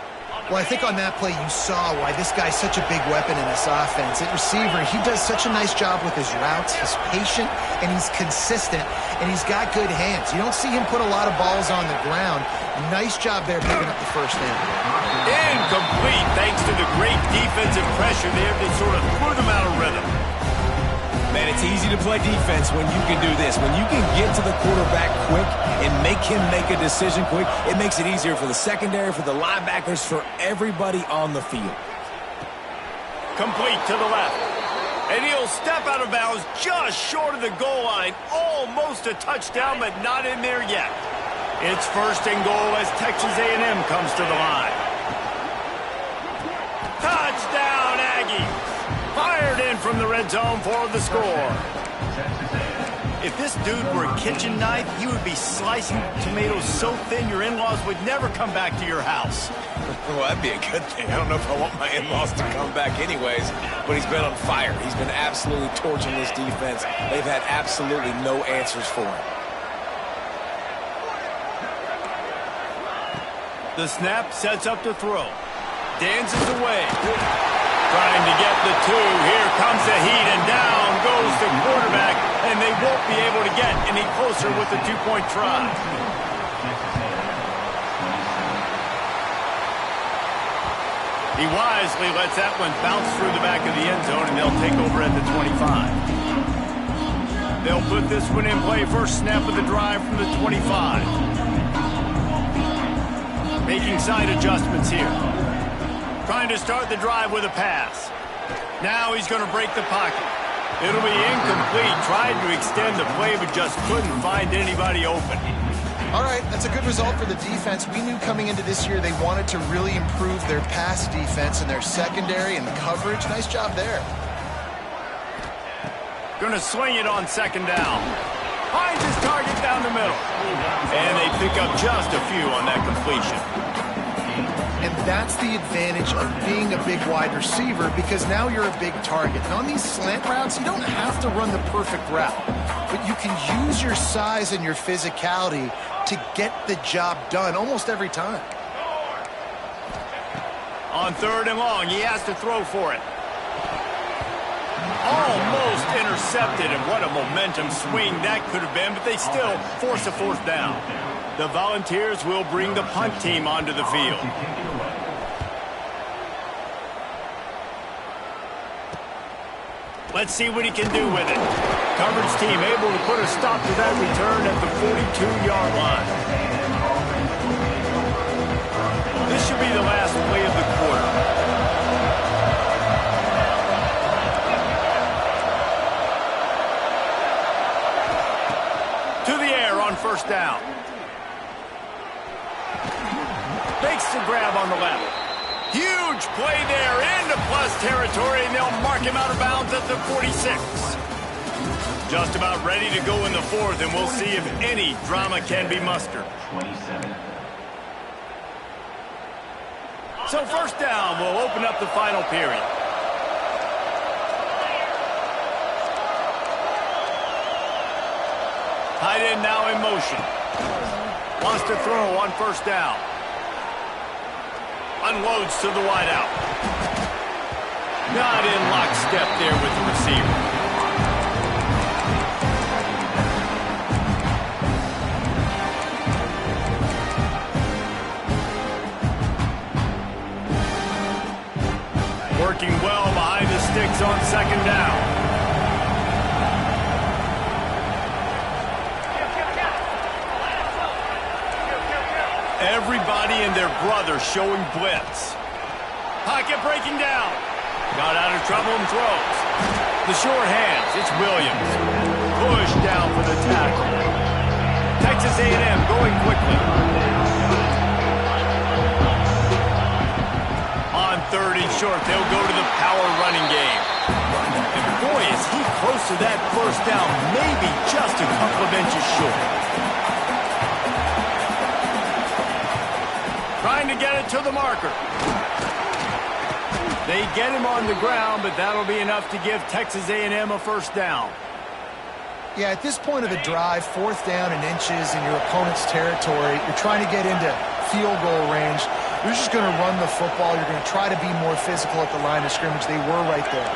Well, I think on that play you saw why this guy's such a big weapon in this offense. At receiver, he does such a nice job with his routes. He's patient, and he's consistent, and he's got good hands. You don't see him put a lot of balls on the ground. Nice job there picking up the first down. Incomplete thanks to the great defensive pressure there that sort of threw them out of rhythm. Man, it's easy to play defense when you can do this. When you can get to the quarterback quick and make him make a decision quick, it makes it easier for the secondary, for the linebackers, for everybody on the field. Complete to the left. And he'll step out of bounds just short of the goal line. Almost a touchdown, but not in there yet. It's 1st and goal as Texas A&M comes to the line. Touchdown, Aggies! Fired in from the red zone for the score. If this dude were a kitchen knife, he would be slicing tomatoes so thin your in-laws would never come back to your house. Well, that'd be a good thing. I don't know if I want my in-laws to come back anyways, but he's been on fire. He's been absolutely torching this defense. They've had absolutely no answers for him. The snap sets up to throw. Dances away. Trying to get the 2. Here comes the heat, and down goes the quarterback, and they won't be able to get any closer with the 2-point try. He wisely lets that one bounce through the back of the end zone, and they'll take over at the 25. They'll put this one in play. First snap of the drive from the 25. Making side adjustments here. Trying to start the drive with a pass. Now he's going to break the pocket. It'll be incomplete. Tried to extend the play, but just couldn't find anybody open. All right, that's a good result for the defense. We knew coming into this year they wanted to really improve their pass defense and their secondary and coverage. Nice job there. Going to swing it on 2nd down. Finds his target down the middle. And they pick up just a few on that completion. And that's the advantage of being a big wide receiver, because now you're a big target. And on these slant routes, you don't have to run the perfect route, but you can use your size and your physicality to get the job done almost every time. On 3rd and long, he has to throw for it. Almost intercepted, and what a momentum swing that could have been, but they still force a 4th down. The Volunteers will bring the punt team onto the field. Let's see what he can do with it. Coverage team able to put a stop to that return at the 42-yard line. This should be the last play of the quarter. grab on the left. Huge play there into plus territory, and they'll mark him out of bounds at the 46. Just about ready to go in the fourth, and we'll see if any drama can be mustered. 27. So first down will open up the final period. Tight end now in motion. Wants to throw on first down. Unloads to the wideout. Not in lockstep there with the receiver. Working well behind the sticks on second down. Everybody and their brother showing blitz. Pocket breaking down. Got out of trouble and throws. The short hands, it's Williams. Push down for the tackle. Texas A&M going quickly. On third and short, they'll go to the power running game. And boy, is he close to that first down, maybe just a couple of inches short. Trying to get it to the marker. They get him on the ground, but that'll be enough to give Texas A&M a first down. Yeah, at this point of the drive, fourth down and inches in your opponent's territory, you're trying to get into field goal range. You're just going to run the football. You're going to try to be more physical at the line of scrimmage. They were right there.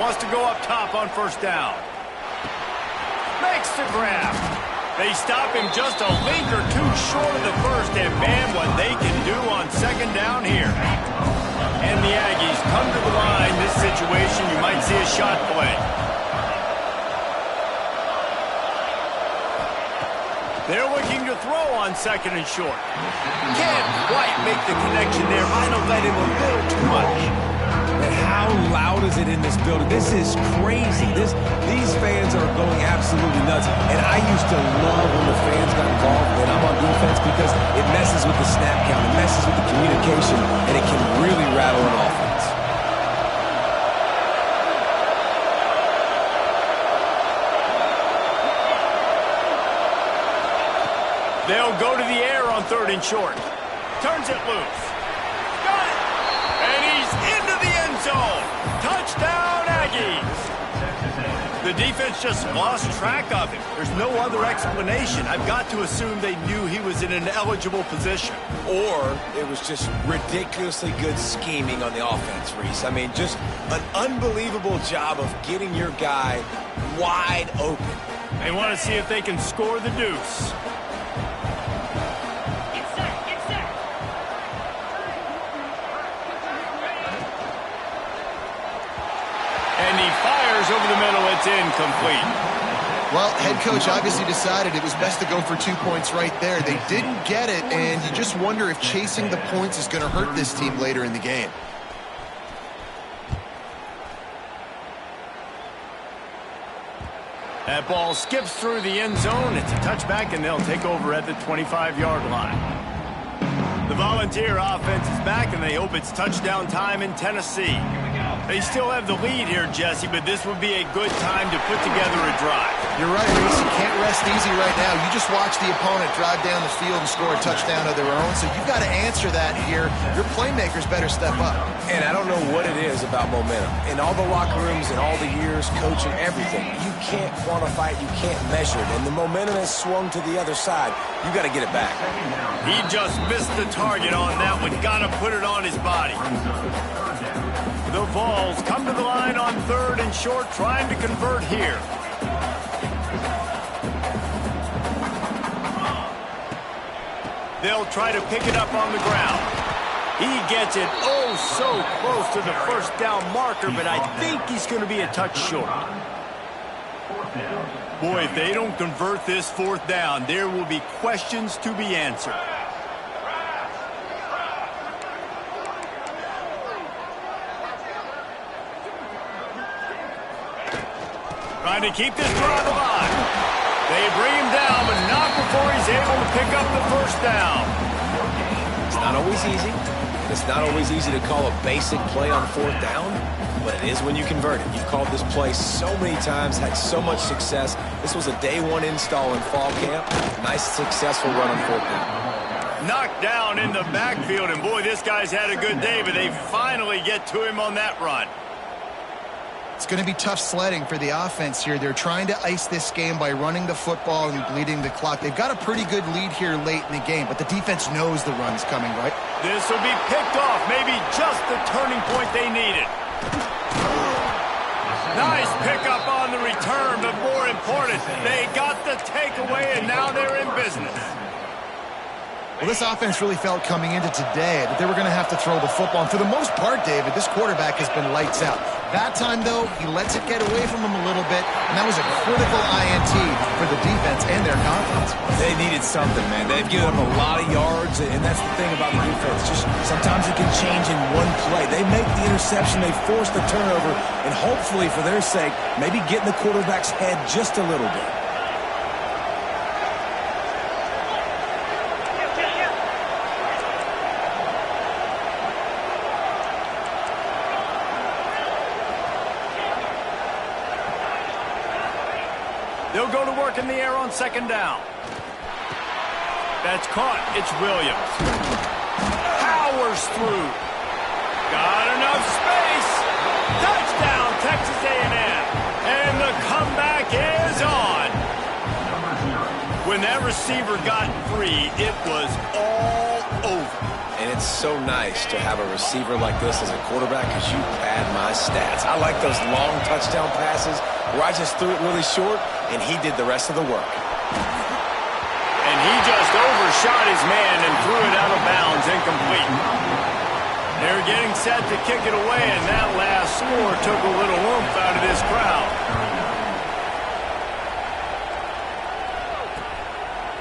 Wants to go up top on first down. Makes the grab. They stop him just a link or two short of the first, and man, what they can do on second down here. And the Aggies come to the line. This situation, you might see a shot play. They're looking to throw on second and short. Can't quite make the connection there. Might have let him a little too much. And how loud is it in this building? This is crazy. These fans are going absolutely nuts. And I used to love when the fans got involved when I'm on defense because it messes with the snap count, it messes with the communication, and it can really rattle an offense. They'll go to the air on third and short. Turns it loose. Got it! And he's into the end zone. Touchdown, Aggies. The defense just lost track of him. There's no other explanation. I've got to assume they knew he was in an eligible position. Or it was just ridiculously good scheming on the offense, Reese. I mean, just an unbelievable job of getting your guy wide open. They want to see if they can score the deuce. And he fires over the middle. It's incomplete. Well, head coach obviously decided it was best to go for 2 points right there. They didn't get it, and you just wonder if chasing the points is going to hurt this team later in the game. That ball skips through the end zone. It's a touchback, and they'll take over at the 25-yard line. The Volunteer offense is back, and they hope it's touchdown time in Tennessee. They still have the lead here, Jesse, but this would be a good time to put together a drive. You're right, Reese. You can't rest easy right now. You just watch the opponent drive down the field and score a touchdown of their own, so you've got to answer that here. Your playmakers better step up. And I don't know what it is about momentum. In all the locker rooms, in all the years, coaching, everything, you can't quantify it, you can't measure it. And the momentum has swung to the other side. You got to get it back. He just missed the target on that one. Got to put it on his body. The Vols come to the line on third and short, trying to convert here. They'll try to pick it up on the ground. He gets it oh so close to the first down marker, but I think he's going to be a touch short. Boy, if they don't convert this fourth down, there will be questions to be answered. Trying to keep this drive alive. They bring him down, but not before he's able to pick up the first down. It's not always easy. It's not always easy to call a basic play on fourth down, but it is when you convert it. You've called this play so many times, had so much success. This was a day one install in fall camp. Nice, successful run on fourth down. Knocked down in the backfield, and boy, this guy's had a good day, but they finally get to him on that run. It's going to be tough sledding for the offense here. They're trying to ice this game by running the football and bleeding the clock. They've got a pretty good lead here late in the game, but the defense knows the run's coming, right? This will be picked off, maybe just the turning point they needed. Nice pickup on the return, but more important, they got the takeaway, and now they're in business. Well, this offense really felt coming into today that they were going to have to throw the football. And for the most part, David, this quarterback has been lights out. That time, though, he lets it get away from him a little bit, and that was a critical INT for the defense and their confidence. They needed something, man. They've given them a lot of yards, and that's the thing about the defense. Just sometimes it can change in one play. They make the interception, they force the turnover, and hopefully, for their sake, maybe get in the quarterback's head just a little bit. They'll go to work in the air on second down. That's caught. It's Williams. Powers through. Got enough space. Touchdown, Texas A&M. And the comeback is on. When that receiver got free, it was all over. And it's so nice to have a receiver like this as a quarterback because you pad my stats. I like those long touchdown passes where I just threw it really short and he did the rest of the work. And he just overshot his man and threw it out of bounds, incomplete. They're getting set to kick it away, and that last score took a little oomph out of this crowd.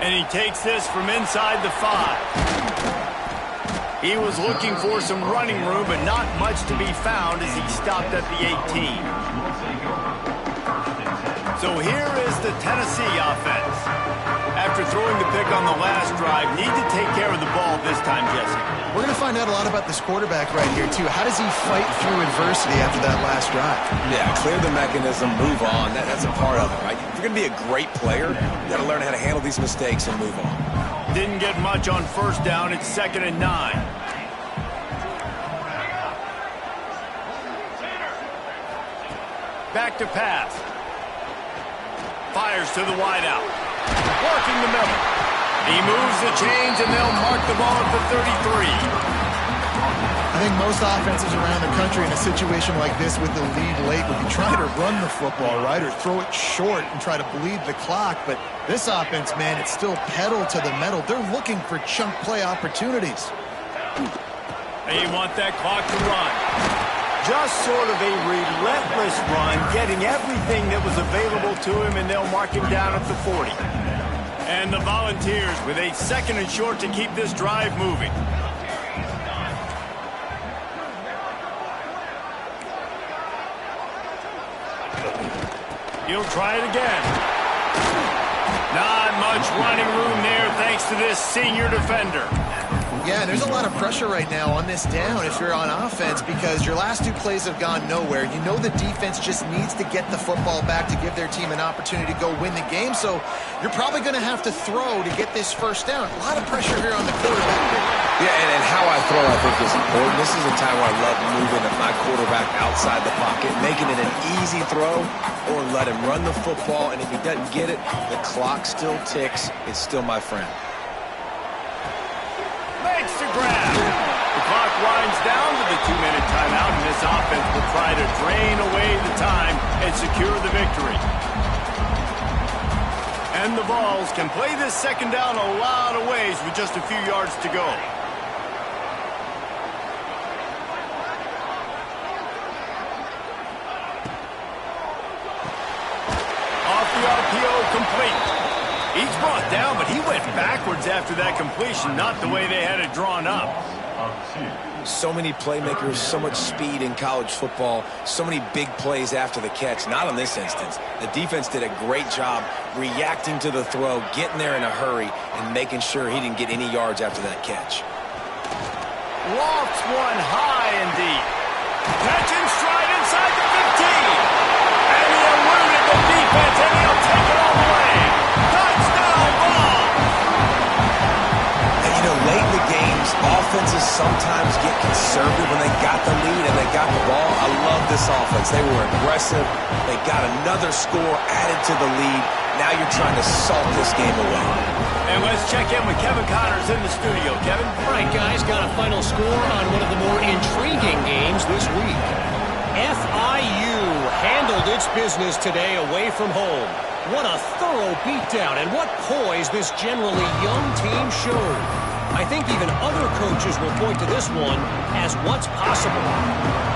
And he takes this from inside the 5. He was looking for some running room, but not much to be found as he stopped at the 18. So here is the Tennessee offense. After throwing the pick on the last drive, need to take care of the ball this time, Jesse. We're going to find out a lot about this quarterback right here, too. How does he fight through adversity after that last drive? Yeah, clear the mechanism, move on. That's a part of it, right? If you're going to be a great player, you got to learn how to handle these mistakes and move on. Didn't get much on first down. It's 2nd and 9. Back to pass. Fires to the wideout. Working the middle. He moves the chains, and they'll mark the ball at the 33. I think most offenses around the country in a situation like this with the lead late would be trying to run the football, right, or throw it short and try to bleed the clock. But this offense, man, it's still pedal to the metal. They're looking for chunk play opportunities. They want that clock to run. Just sort of a relentless run, getting everything that was available to him, and they'll mark him down at the 40. And the Volunteers with a 2nd and short to keep this drive moving. He'll try it again. Not much running room there thanks to this senior defender. Yeah, there's a lot of pressure right now on this down if you're on offense because your last 2 plays have gone nowhere. You know the defense just needs to get the football back to give their team an opportunity to go win the game, so you're probably going to have to throw to get this first down. A lot of pressure here on the quarterback. Yeah, and how I throw, I think, is important. This is a time where I love moving my quarterback outside the pocket, making it an easy throw, or let him run the football, and if he doesn't get it, the clock still ticks. It's still my friend. Makes the grab. The clock winds down to the 2-minute timeout, and this offense will try to drain away the time and secure the victory. And the Vols can play this second down a lot of ways with just a few yards to go. Off the RPO, complete. He's brought down, but he went backwards after that completion, not the way they had it drawn up. So many playmakers, so much speed in college football, so many big plays after the catch. Not in this instance. The defense did a great job reacting to the throw, getting there in a hurry, and making sure he didn't get any yards after that catch. Lofts one high and deep. Catch and stride inside the 15. And he eluded the defense, and he'll take it all the way. Touchdown ball. And, you know, late in the games, offenses sometimes get conservative when they got the lead and they got the ball. I love this offense. They were aggressive. They got another score added to the lead. Now you're trying to salt this game away. And let's check in with Kevin Connors in the studio. Kevin? All right, guys, got a final score on one of the more intriguing games this week. FIU handled its business today away from home. What a thorough beatdown, and what poise this generally young team showed. I think even other coaches will point to this one as what's possible.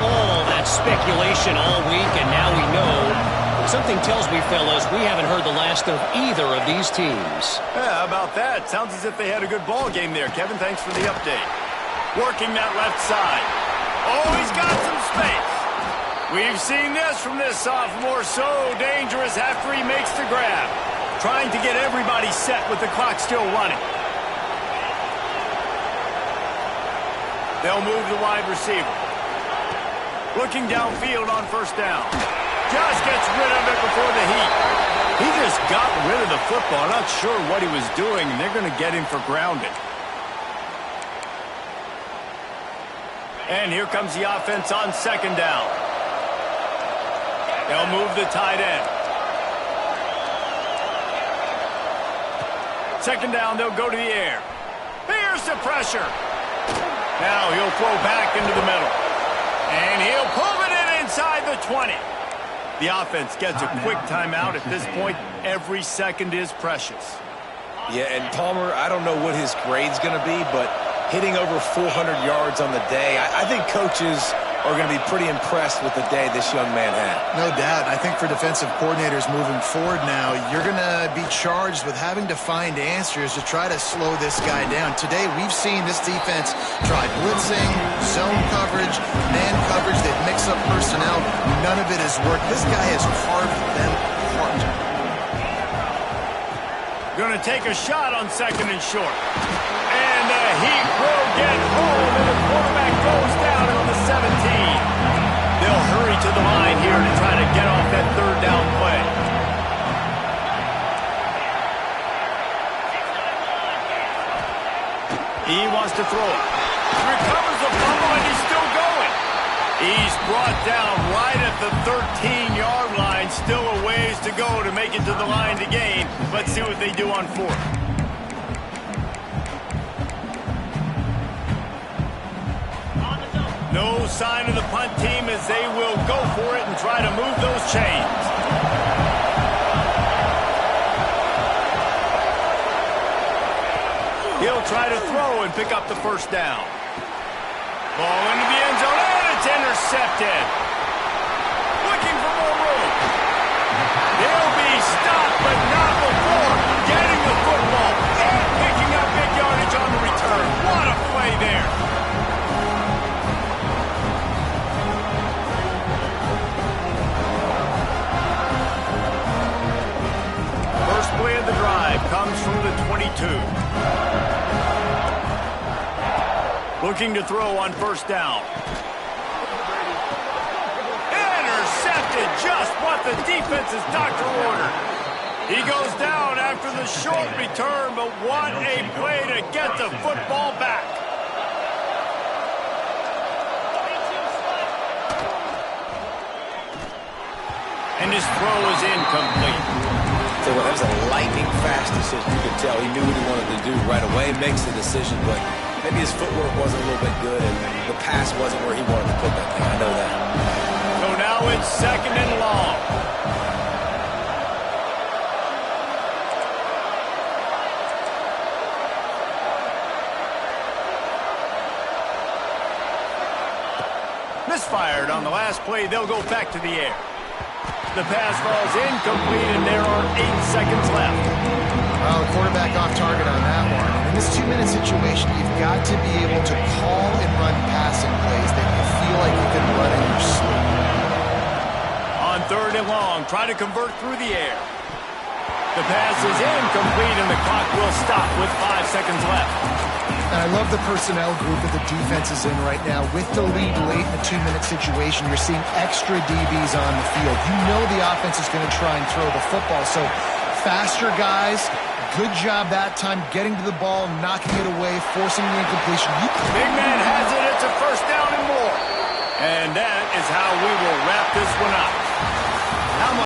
All that speculation all week, and now we know. Something tells me, fellas, we haven't heard the last of either of these teams. Yeah, how about that? Sounds as if they had a good ball game there. Kevin, thanks for the update. Working that left side. Oh, he's got some space. We've seen this from this sophomore. So dangerous after he makes the grab. Trying to get everybody set with the clock still running. They'll move the wide receiver. Looking downfield on first down. Just gets rid of it before the heat. He just got rid of the football. Not sure what he was doing, and they're going to get him for grounding. And here comes the offense on second down. They'll move the tight end. Second down, they'll go to the air. Here's the pressure. Now he'll throw back into the middle. And he'll pull it in inside the 20. The offense gets a quick timeout. At this point, every second is precious. Yeah, and Palmer, I don't know what his grade's going to be, but hitting over 400 yards on the day, I think coaches are going to be pretty impressed with the day this young man had. No doubt. I think for defensive coordinators moving forward now, you're going to be charged with having to find answers to try to slow this guy down. Today, we've seen this defense try blitzing, zone coverage, man coverage. They've mixed up personnel. None of it has worked. This guy has carved them apart. Going to take a shot on second and short. And the heat will get home, and the quarterback goes down on the 17. They'll hurry to the line here to try to get off that third down play. He wants to throw it. Recovers the fumble, and he's still going. He's brought down right at the 13-yard line. Still a ways to go to make it to the line to gain. Let's see what they do on fourth. No sign of the punt team as they will go for it and try to move those chains. He'll try to throw and pick up the first down. Ball into the end zone, and it's intercepted. Looking for more room. He'll be stopped, but not before getting the football and picking up big yardage on the return. What a play there. First play of the drive comes from the 22. Looking to throw on first down. Intercepted, just what the defense's doctor ordered. He goes down after the short return, but what a play to get the football back. And his throw is incomplete. So that was a lightning-fast decision. You could tell he knew what he wanted to do right away, makes the decision, but maybe his footwork wasn't a little bit good, and the pass wasn't where he wanted to put that thing. I know that. So now it's second and long. Misfired on the last play. They'll go back to the air. The pass falls incomplete, and there are 8 seconds left. Well, the quarterback off target on that one. And this two-minute situation, you've got to be able to call and run passing plays that you feel like you can run in your sleep. On 3rd and long, try to convert through the air. The pass is incomplete, and the clock will stop with 5 seconds left. And I love the personnel group that the defense is in right now. With the lead late in a two-minute situation, you're seeing extra DBs on the field. You know the offense is going to try and throw the football. So faster guys, good job that time getting to the ball, knocking it away, forcing the incompletion. Big man has it. It's a first down and more. And that is how we will wrap this one up.